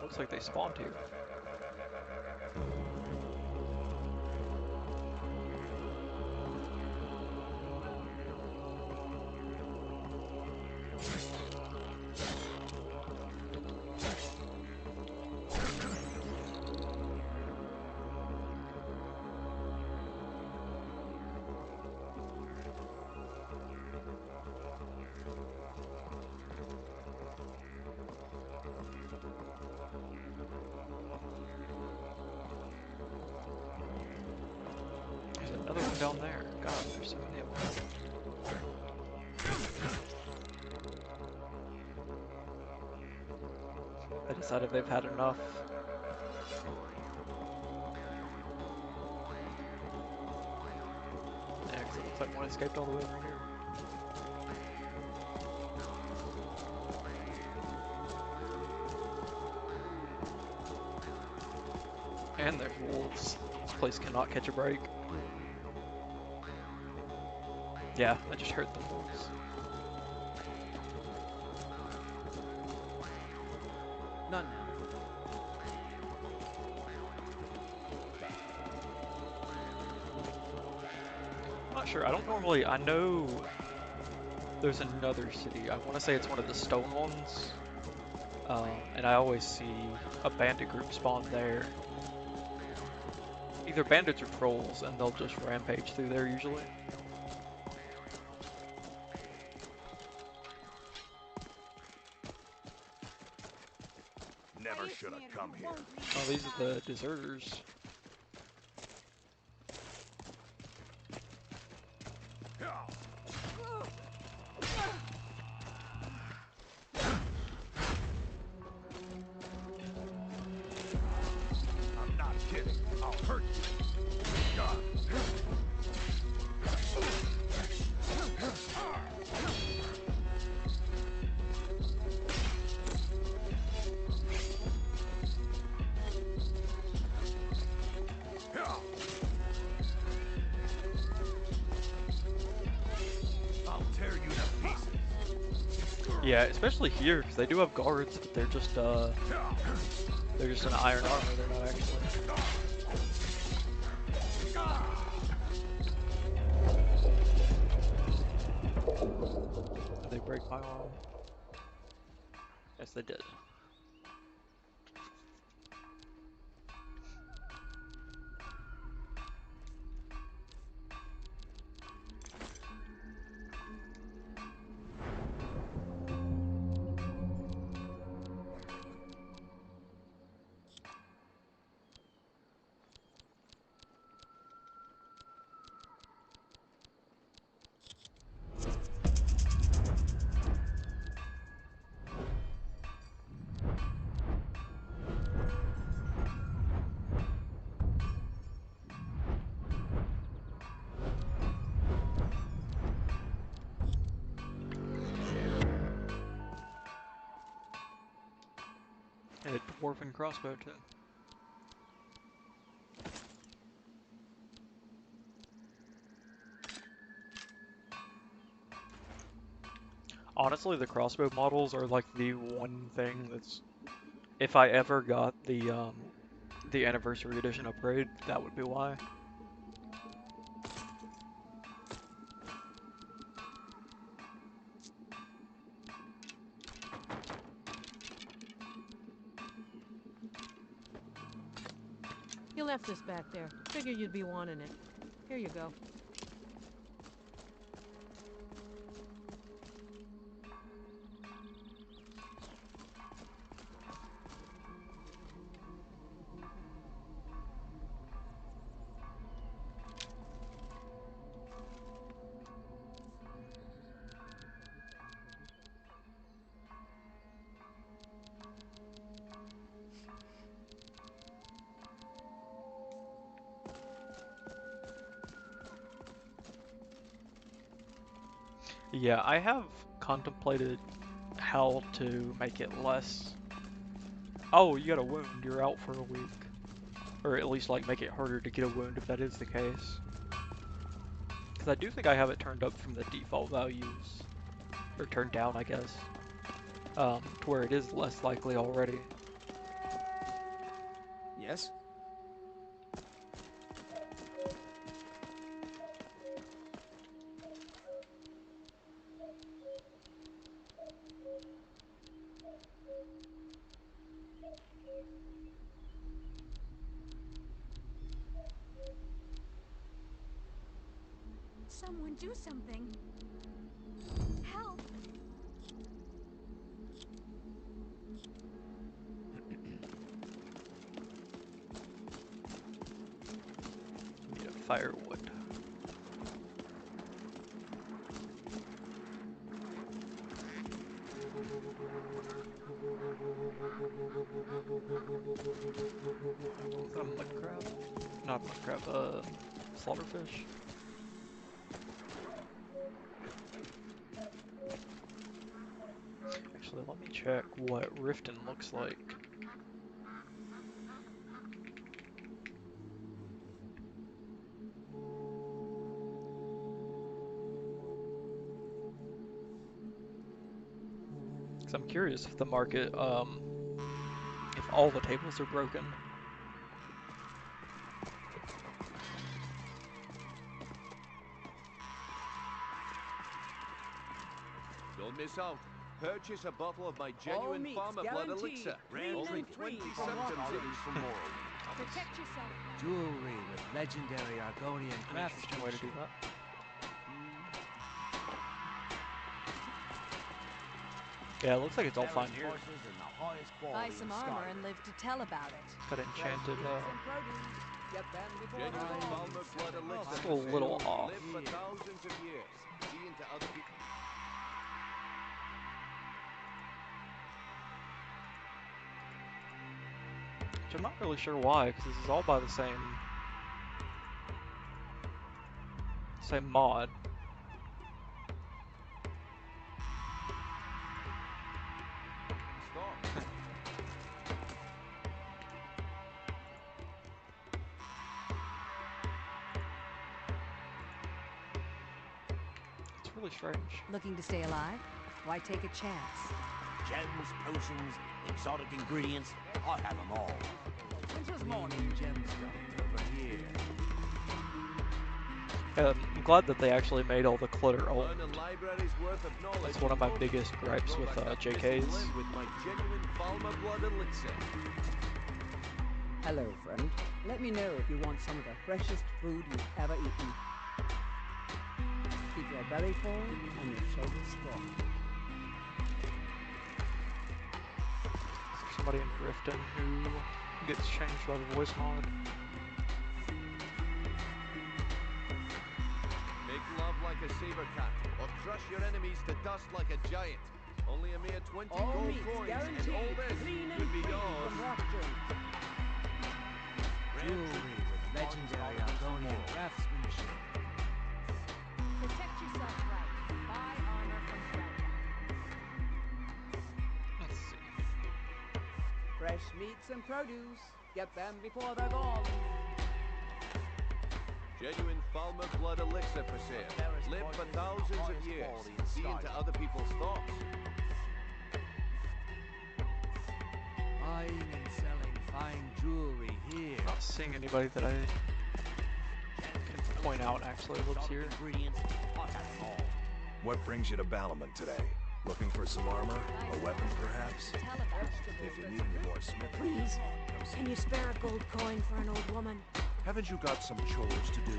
Looks like they spawned here. There's another one down there. God, there's so many of them. They decided they've had enough. Yeah, 'cause it looks like one escaped all the way over here. And there's wolves. This place cannot catch a break. Yeah, I just heard the wolves. Not now. not sure. I don't normally. I know there's another city. I want to say it's one of the stone ones. And I always see a bandit group spawn there. Either bandits or trolls, and they'll just rampage through there usually. Never should have come here. Oh, these are the deserters. I'm not kidding. I'll hurt you. God. I'll tear you to pieces. Yeah, especially here, because they do have guards, but they're just an iron armor, they're not actually. Did they break my arm? Yes, they did. And a dwarven crossbow too. Honestly, the crossbow models are like the one thing that's, if I ever got the anniversary edition upgrade, that would be why. You left this back there. Figured you'd be wanting it. Here you go. Yeah, I have contemplated how to make it less. Oh, you got a wound, you're out for a week. Or at least like make it harder to get a wound if that is the case. Because I do think I have it turned up from the default values. Or turned down, I guess. To where it is less likely already. Yes? Someone do something. Help! Need a firewood. Is that a mud crab? Not a mud crab, slaughterfish. Actually, let me check what Riften looks like. Because I'm curious if the market, if all the tables are broken. Don't miss out. Purchase a bottle of my All genuine meats farmer blood guaranteed. elixir. Clean Only and free 20 from symptoms rotten. for moral. Protect yourself. Jewelry with legendary Argonian An interesting way to do craftsmanship. that. Yeah, it looks like it's all fine here. Buy some armor and live to tell about it. Got enchanted, Get them before Genuine they're gone. farmer blood elixir. Still a little for sale. off. Live for thousands of years. See into other people. which I'm not really sure why, because this is all by the same mod. It's really strange. Looking to stay alive? Why take a chance? Gems, potions, exotic ingredients. I have them all. Winter's morning gemstones over here. I'm glad that they actually made all the clutter old. Learn a library's worth of knowledge. That's one of my biggest gripes with JKs. With my genuine farmer blood elixir. Hello, friend. Let me know if you want some of the freshest food you've ever eaten. Keep your belly full and your shoulders strong. Somebody in Riften who gets changed by the voice mod. Make love like a saber cat, or crush your enemies to dust like a giant. Only a mere 20 All gold meats coins, and guaranteed. all this Clean and could be free yours. from rock joints. Jewelry with legendary Argonian craftsmanship. Protect yourself right. Buy armor from Wabbajack. Let's see. Fresh meats and produce. Get them before they're gone. Genuine farmer blood elixir for sale. Live for thousands of years. See into other people's thoughts. Buying and selling fine jewelry here. Not seeing anybody that I can point out actually lives here. Ingredients. I have them all. What brings you to Balamon today? Looking for some armor? A weapon, perhaps? Tell about it. If you need any more smith. Please, can you spare a gold coin for an old woman? Haven't you got some chores to do?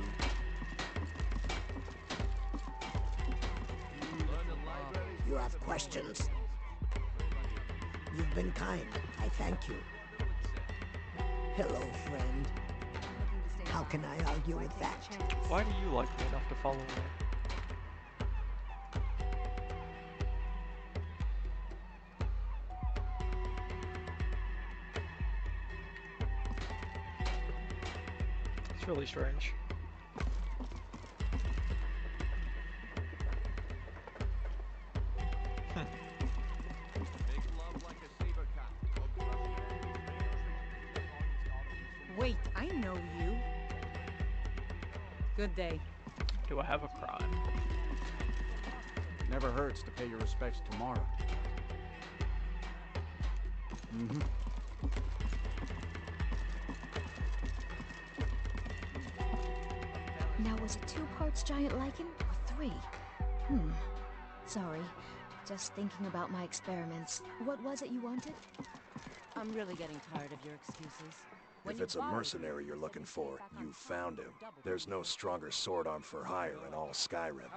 You have questions? You've been kind. I thank you. Hello, friend. How can I argue with that? Why do you like me enough to follow me? It's really strange. Wait, I know you. Good day. Do I have a crime? Never hurts to pay your respects tomorrow. Mm-hmm. Now, was it 2 parts giant lichen or 3? Sorry. Just thinking about my experiments. What was it you wanted? I'm really getting tired of your excuses. If it's a mercenary you're looking for, you found him. There's no stronger sword arm for hire in all Skyrim.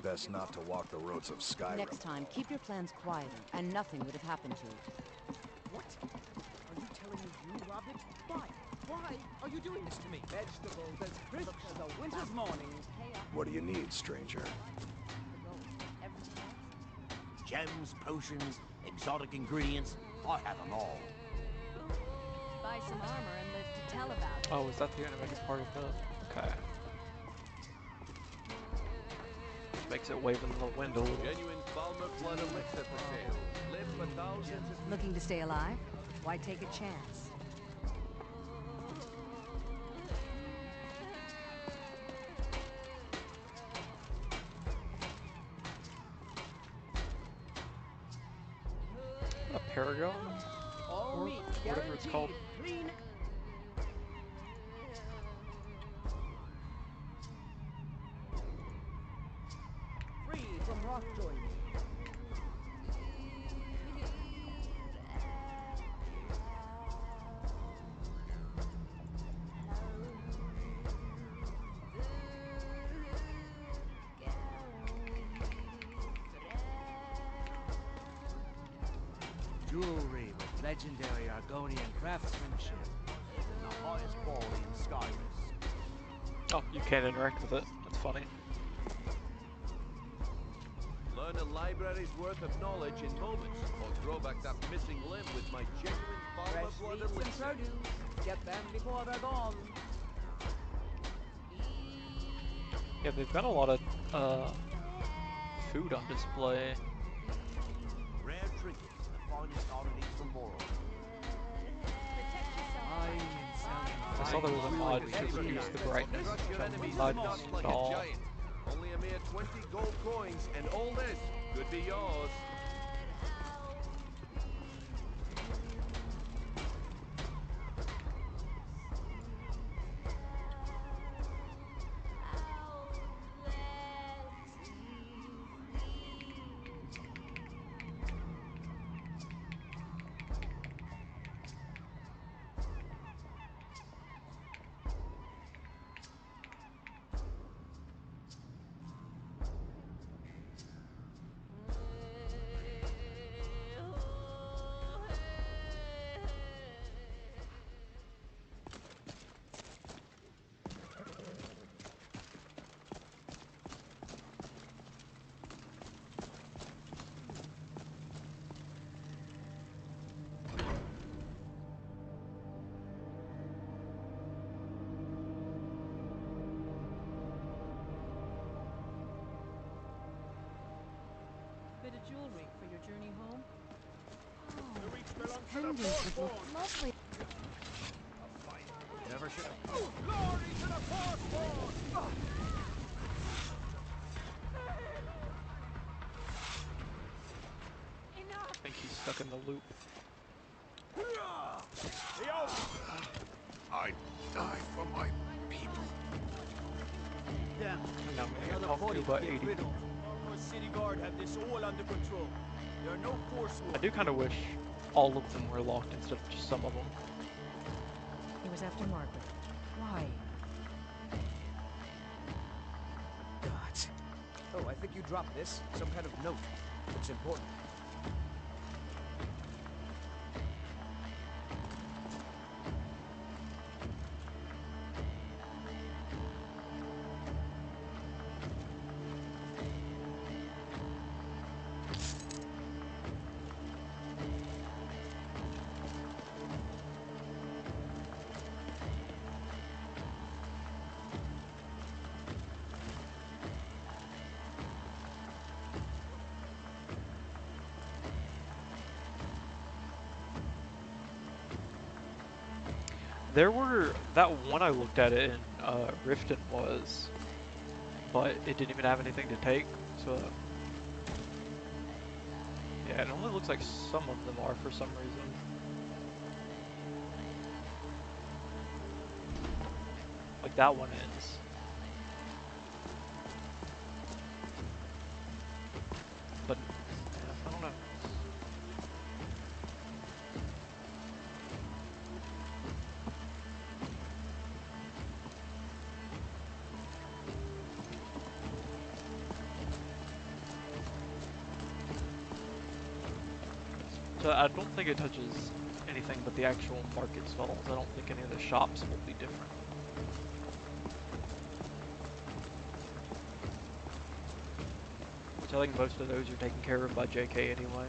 Best not to walk the roads of Skyrim. Next time, keep your plans quieter, and nothing would have happened to it. What? Are you telling me you robbed it? Why? Why are you doing this to me? Vegetables as crisp as a winter's morning. What do you need, stranger? Gems, potions, exotic ingredients. I have them all. Buy some armor and live to tell about it. Oh, is that the animated part of the... Okay. Makes it wave in the wind a little. Genuine farmer blood elixir for sale. Live for thousands of... Looking to stay alive? Why take a chance? A Paragon? All Or meats whatever it's called. guaranteed. Clean. Free from rock joints. Jewelry with legendary Argonian craftsmanship. And the highest quality in Skyrim. Oh, you can't interact with it. That's funny. Learn a library's worth of knowledge in moments, or grow back that missing limb with my genuine farmer Fresh blood meats and elixir. produce. Get them before they're gone. Yeah, they've got a lot of food on display. Rare trinkets and the finest oddities from Morrow. I saw there was a mod to reduce the brightness, which I'm not installed. Only a mere 20 gold coins, and all this could be yours. Bit of jewelry for your journey home. Pendants would look lovely. Never should have. Glory to the Forsworn! I think he's stuck in the loop. I die for my people. Damn. And now I'm gonna get Another talked to body by to get 80. rid of. Our city guard have this all under control. There are no force I do kind of wish all of them were locked instead of just some of them. He was after Margaret. Why? Gods. Oh, I think you dropped this. Some kind of note. Looks important. There were, that one I looked at it in Riften was, but it didn't even have anything to take, so yeah, it only looks like some of them are for some reason. Like that one is. But, yeah, I don't know. So I don't think it touches anything but the actual market stalls. I don't think any of the shops will be different. Which I think most of those are taken care of by JK anyways.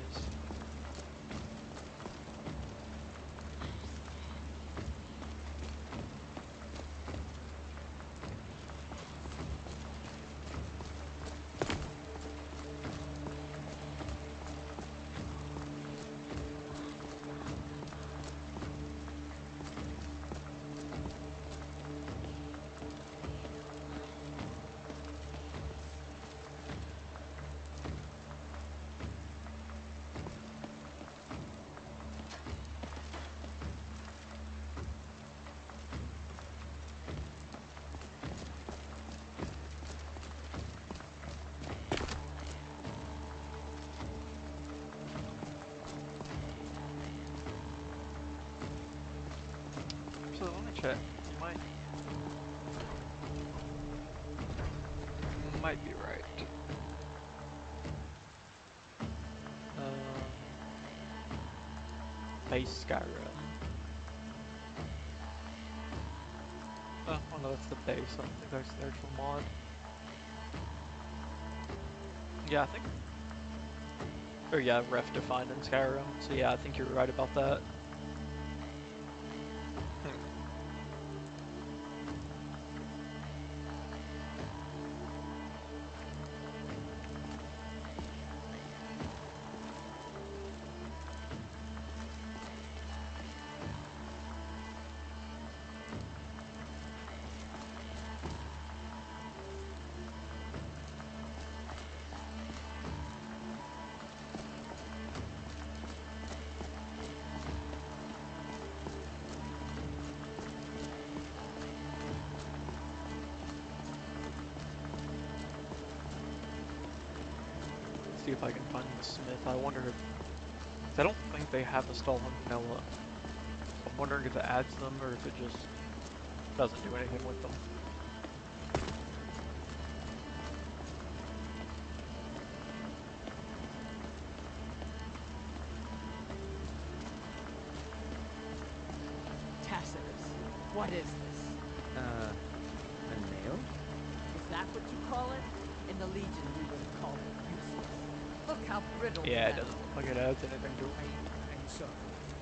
So let me check. You might be right. base Skyrim. Oh no, that's the base. I don't think that's the actual mod. Yeah, I think. Or yeah, ref defined in Skyrim. So yeah, I think you're right about that. See if I can find the smith. I wonder if... I don't think they have the stall on vanilla. So I'm wondering if it adds them or if it just doesn't do anything with them. Tacitus, what is this? A nail? Is that what you call it? In the Legion, we would have called it useless. Look how brittle Yeah, it metal doesn't look like it adds anything to it. I'm sorry.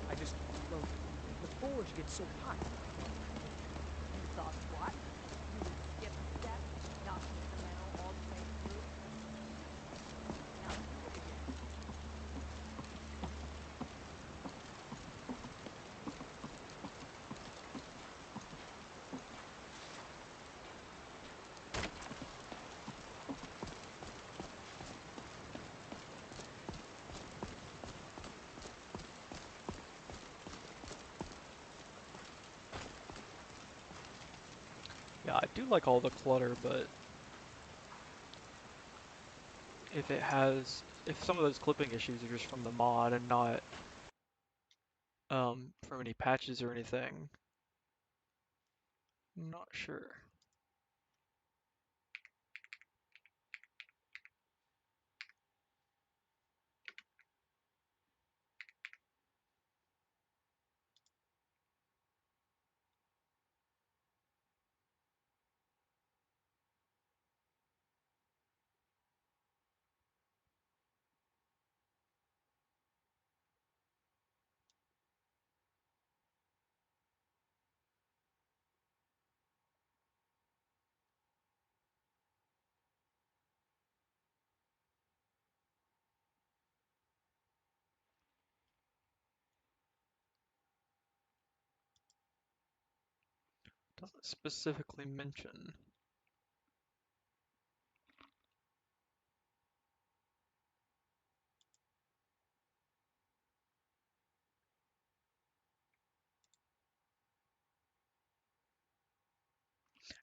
I just, well, the forge gets so hot. You thought what? You would skip a step, not hit the metal all the way through? Now do it again. Yeah, I do like all the clutter, but if some of those clipping issues are just from the mod and not from any patches or anything, I'm not sure. Doesn't specifically mention.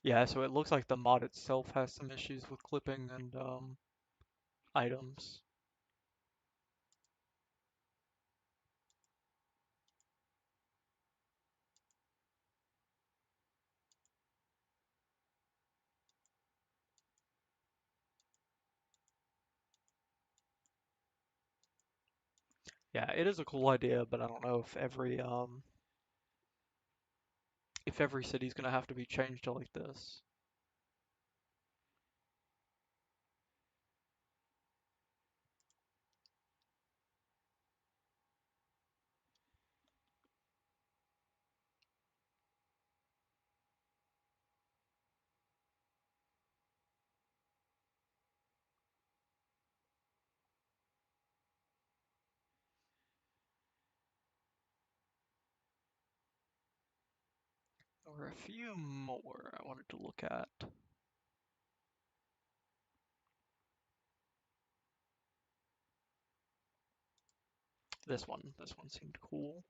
Yeah, so it looks like the mod itself has some issues with clipping and items. Yeah, it is a cool idea, but I don't know if every city's gonna have to be changed to like this. There were a few more I wanted to look at. This one seemed cool.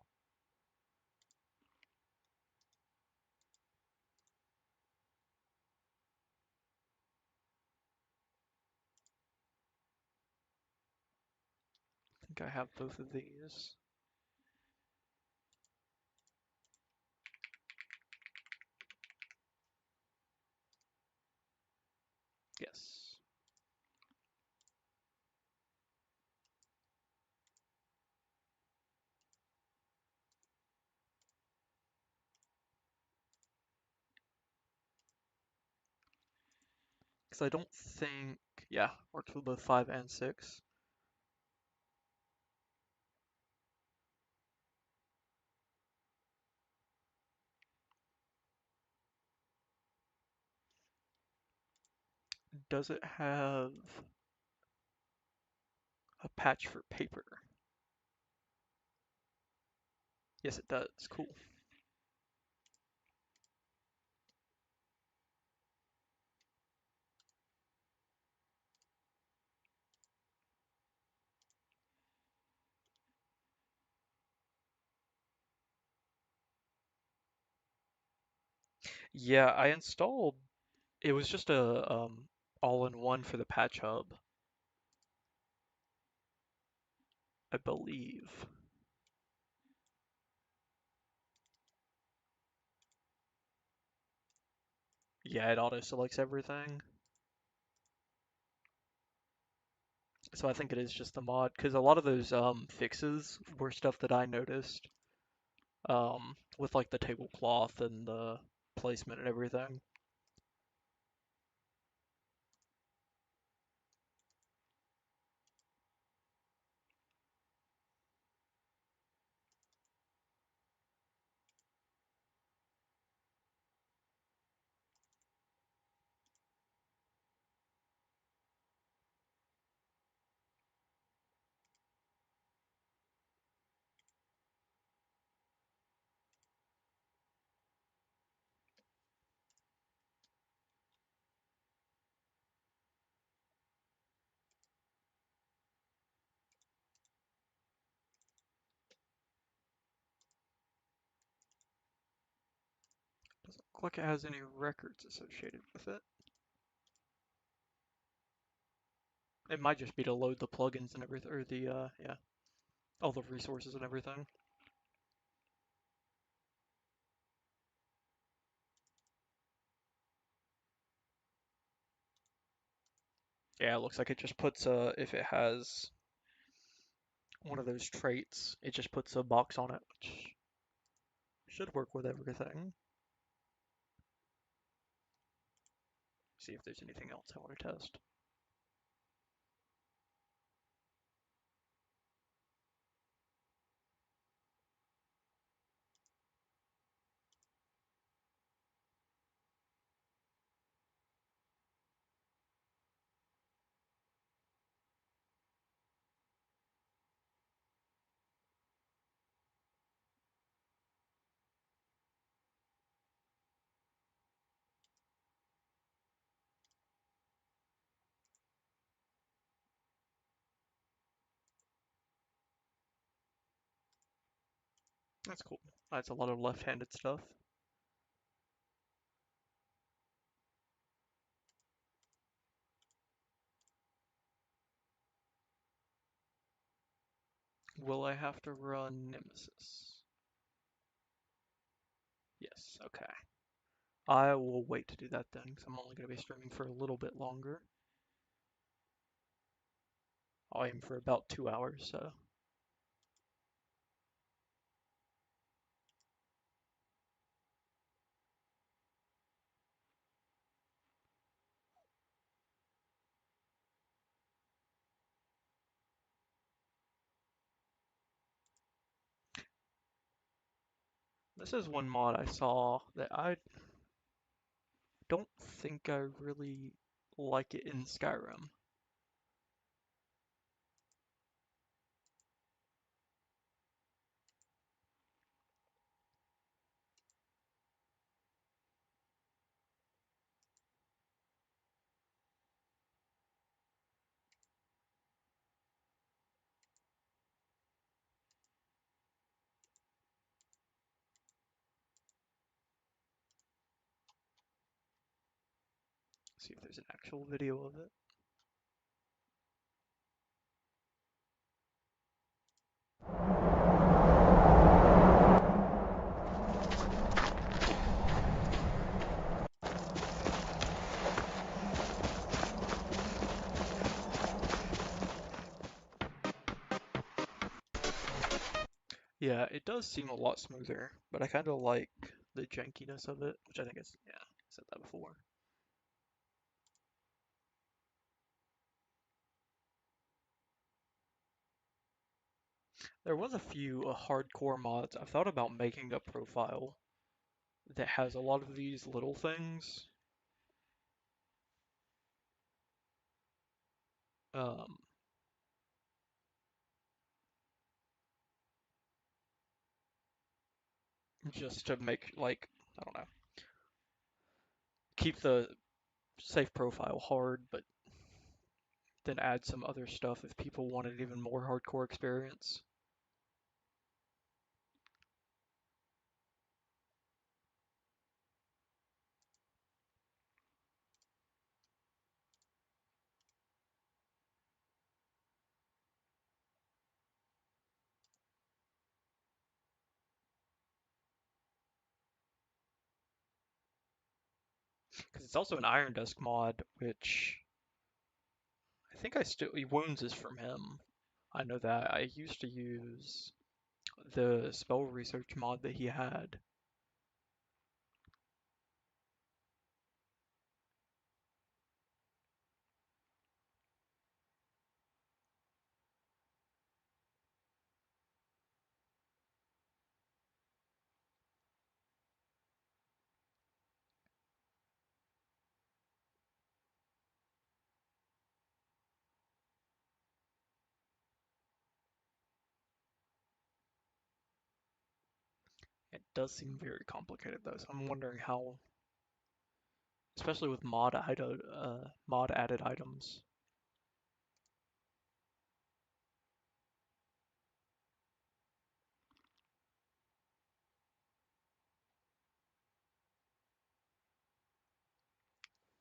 I think I have both of these. Yes. because I don't think, yeah, works with both 5 and 6. Does it have a patch for paper? Yes, it does. Cool. Yeah, I installed. It was just a all-in-one for the patch hub, I believe. Yeah, it auto selects everything. So I think it is just the mod, because a lot of those fixes were stuff that I noticed, with like the tablecloth and the placement and everything. Doesn't look like it has any records associated with it. It might just be to load the plugins and everything, or the, yeah, all the resources and everything. Yeah, it looks like it just puts if it has one of those traits, it just puts a box on it, which should work with everything. See if there's anything else I want to test. That's cool. That's a lot of left-handed stuff. Will I have to run Nemesis? Yes, okay. I will wait to do that then, because I'm only going to be streaming for a little bit longer. I'll aim for about 2 hours, so. This is one mod I saw that I don't think I really like it in Skyrim. See if there's an actual video of it. Yeah, it does seem a lot smoother, but I kind of like the jankiness of it, which I think is, yeah, I said that before. There was a few hardcore mods. I've thought about making a profile that has a lot of these little things. Just to make, like, I don't know, keep the safe profile hard, but then add some other stuff if people wanted even more hardcore experience. Because it's also an Iron Dusk mod, which I think Wounds is from him. I know that. I used to use the spell research mod that he had. It does seem very complicated though, so I'm wondering how, especially with mod added items.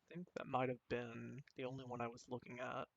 I think that might have been the only one I was looking at.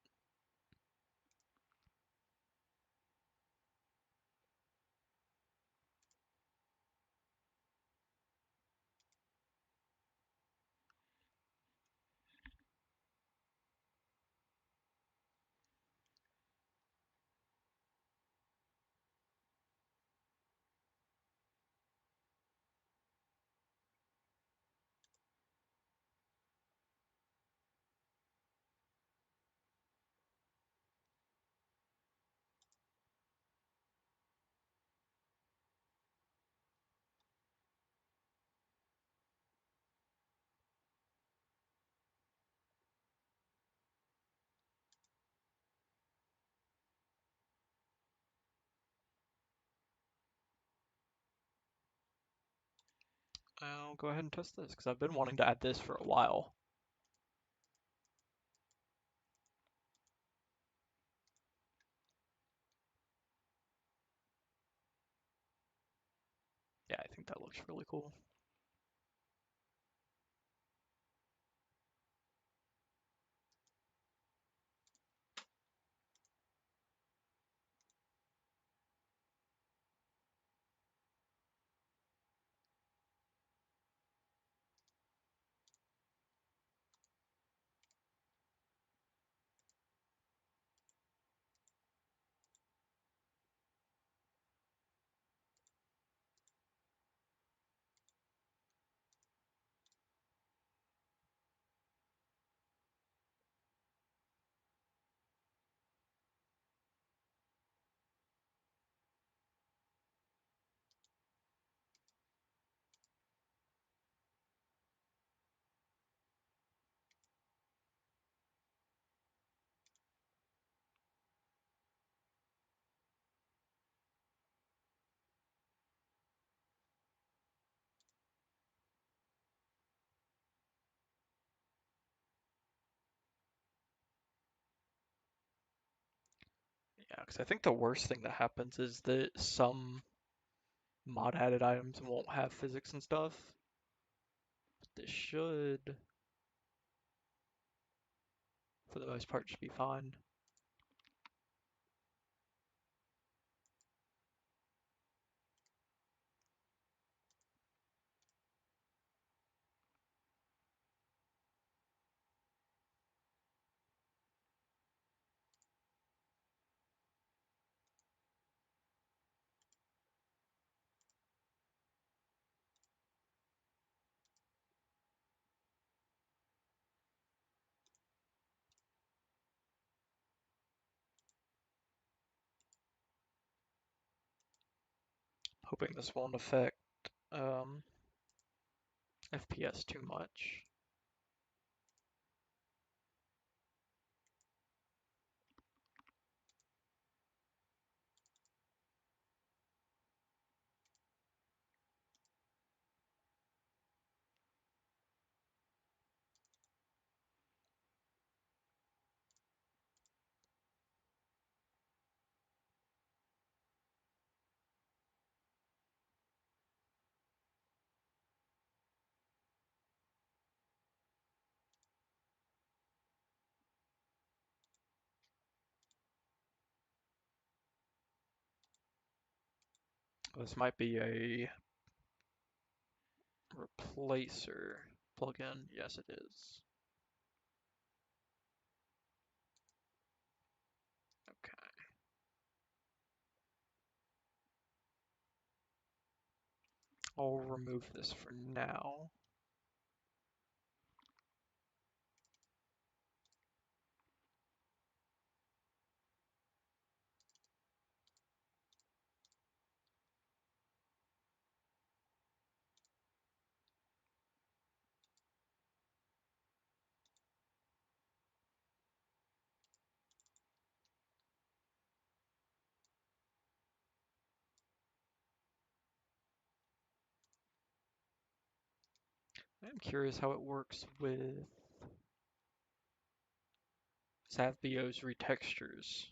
I'll go ahead and test this, because I've been wanting to add this for a while. Yeah, I think that looks really cool. Yeah, because I think the worst thing that happens is that some mod added items won't have physics and stuff. But this should, for the most part, just be fine. hoping this won't affect FPS too much. This might be a replacer plugin. Yes, it is. Okay. I'll remove this for now. I'm curious how it works with Savbio's retextures.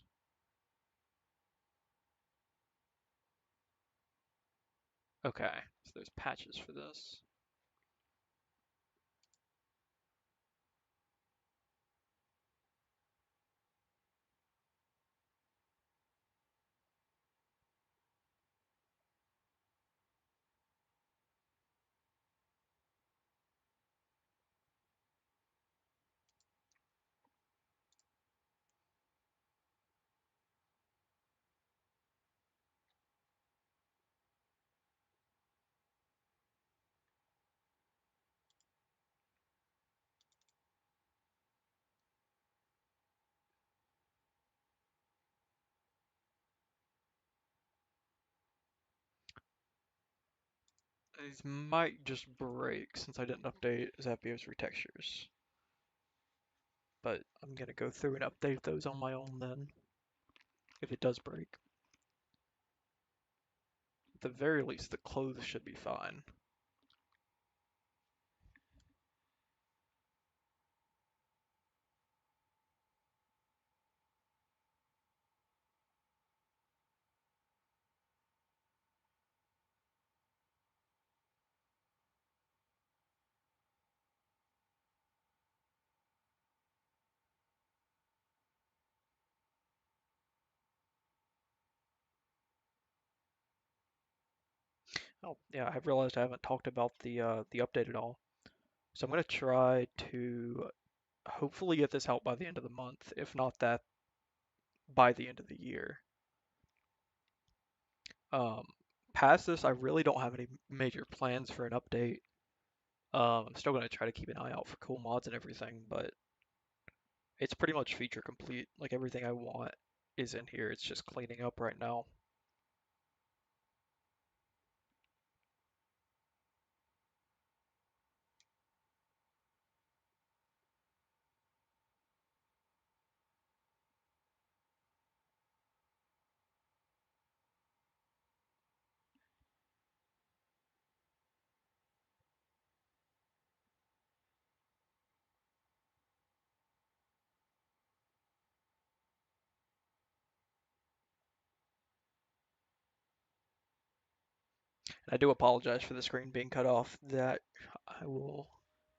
Okay, so there's patches for this. These might just break since I didn't update Zappio's retextures. But I'm gonna go through and update those on my own then, if it does break. At the very least, the clothes should be fine. Oh, yeah, I realized I haven't talked about the update at all. So I'm gonna try to hopefully get this out by the end of the month, if not that, by the end of the year. Past this, I really don't have any major plans for an update. I'm still gonna try to keep an eye out for cool mods and everything, but it's pretty much feature complete. Like everything I want is in here. It's just cleaning up right now. And I do apologize for the screen being cut off. That I will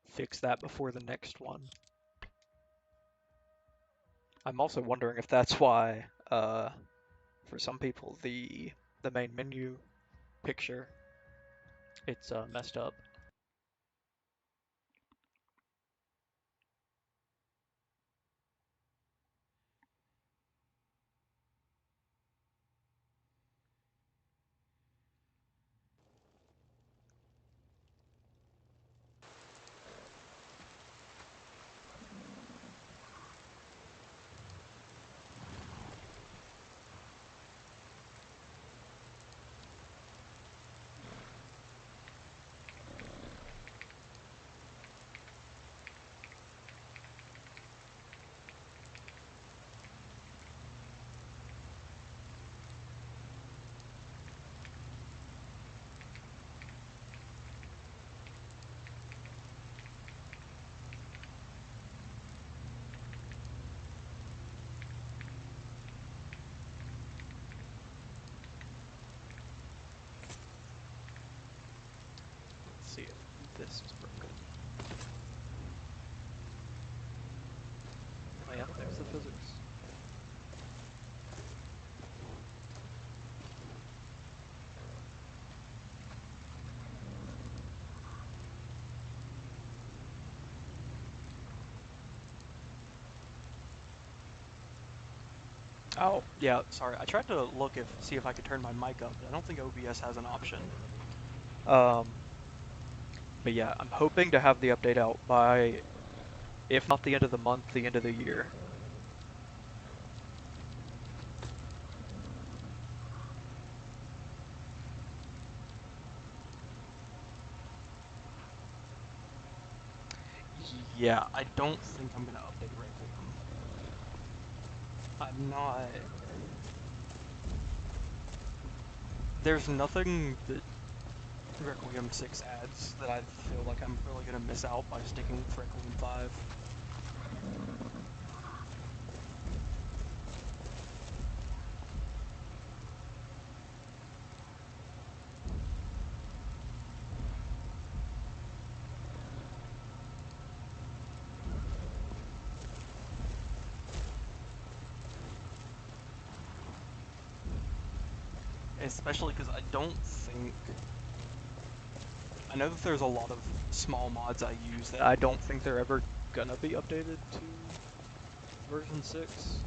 fix that before the next one. I'm also wondering if that's why, for some people, the main menu picture, it's messed up. this is broken. Oh yeah, there's the physics. Oh, yeah, sorry. I tried to see if I could turn my mic up, but I don't think OBS has an option. But yeah, I'm hoping to have the update out by, if not the end of the month, the end of the year. Yeah, I don't think I'm gonna update Requiem. I'm not... There's nothing that Requiem 6 adds that I feel like I'm really gonna miss out by sticking with Requiem 5. Especially because I don't think... I know that there's a lot of small mods I use that I don't think they're ever gonna be updated to version 6.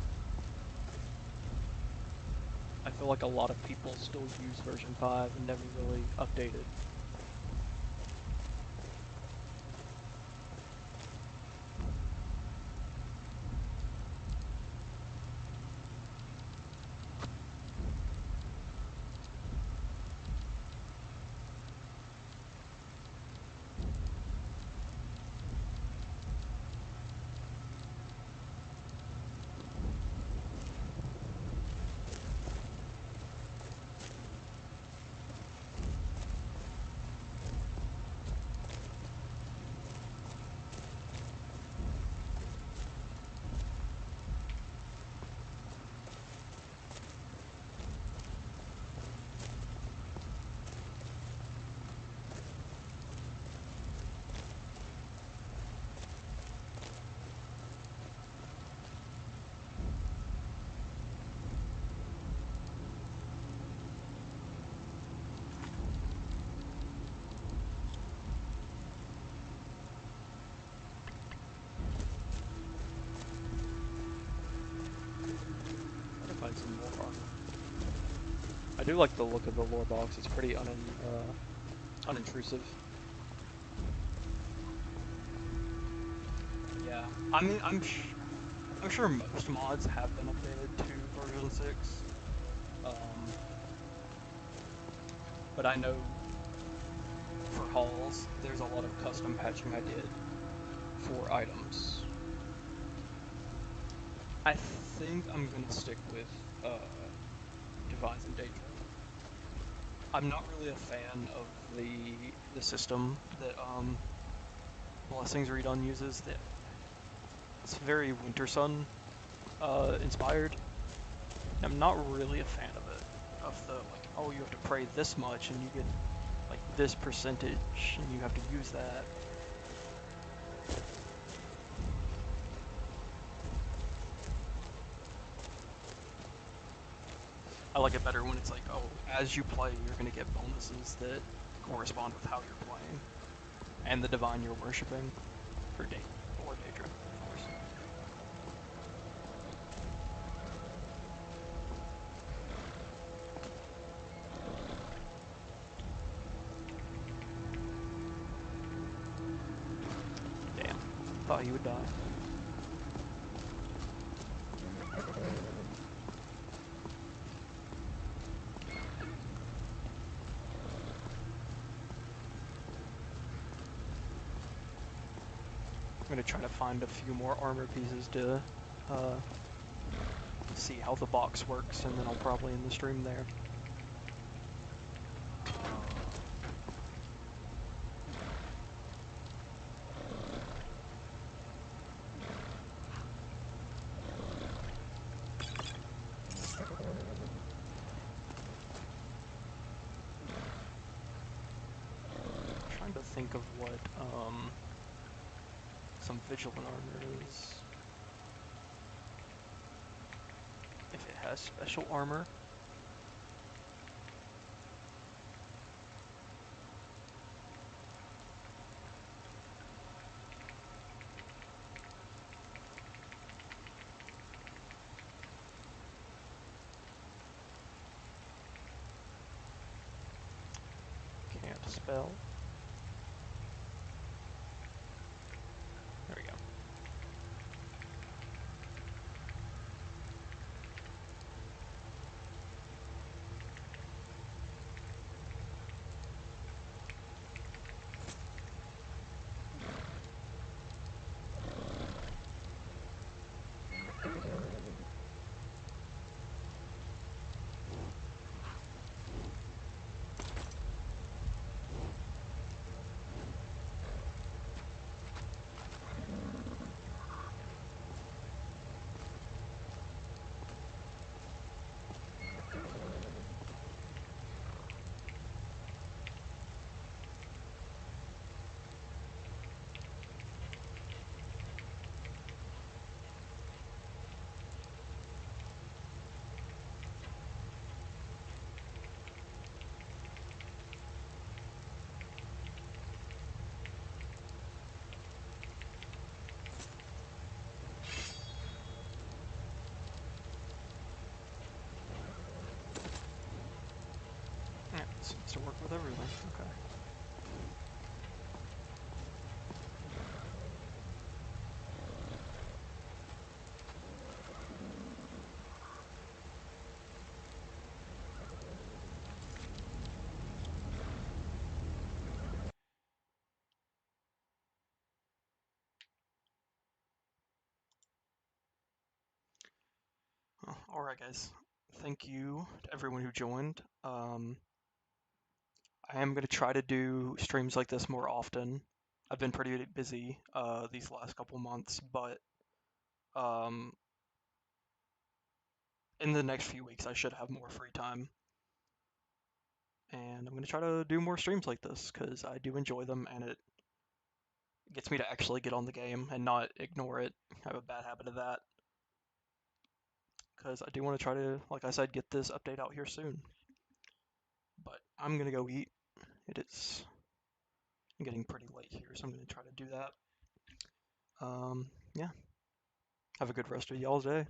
I feel like a lot of people still use version 5 and never really update it. Find some more armor. I do like the look of the lore box. It's pretty unintrusive. Yeah, I mean, I'm sure most mods have been updated to version 6. But I know for halls, there's a lot of custom patching I did for items. I think I'm gonna stick with Divines and Daedra. I'm not really a fan of the system that Blessings Redone uses. That it's very Winter Sun inspired. I'm not really a fan of it. Of the like, oh, you have to pray this much and you get like this percentage and you have to use that. I like it better when it's like, oh, as you play, you're going to get bonuses that correspond with how you're playing. And the divine you're worshipping. Or Daedra, of course. Damn. Thought he would die. I'm gonna try to find a few more armor pieces to see how the box works, and then I'll probably end the stream there. trying to think of what some vigilant armor is. If it has special armor. Can't spell. There we go. Yeah, it seems to work with everything. Okay. Alright guys, thank you to everyone who joined. I am going to try to do streams like this more often. I've been pretty busy these last couple months, but in the next few weeks I should have more free time. And I'm going to try to do more streams like this, because I do enjoy them, and it gets me to actually get on the game and not ignore it. I have a bad habit of that. Because I do want to try to, like I said, get this update out here soon. But I'm going to go eat. It is getting pretty late here, so I'm going to try to do that. Yeah. Have a good rest of y'all's day.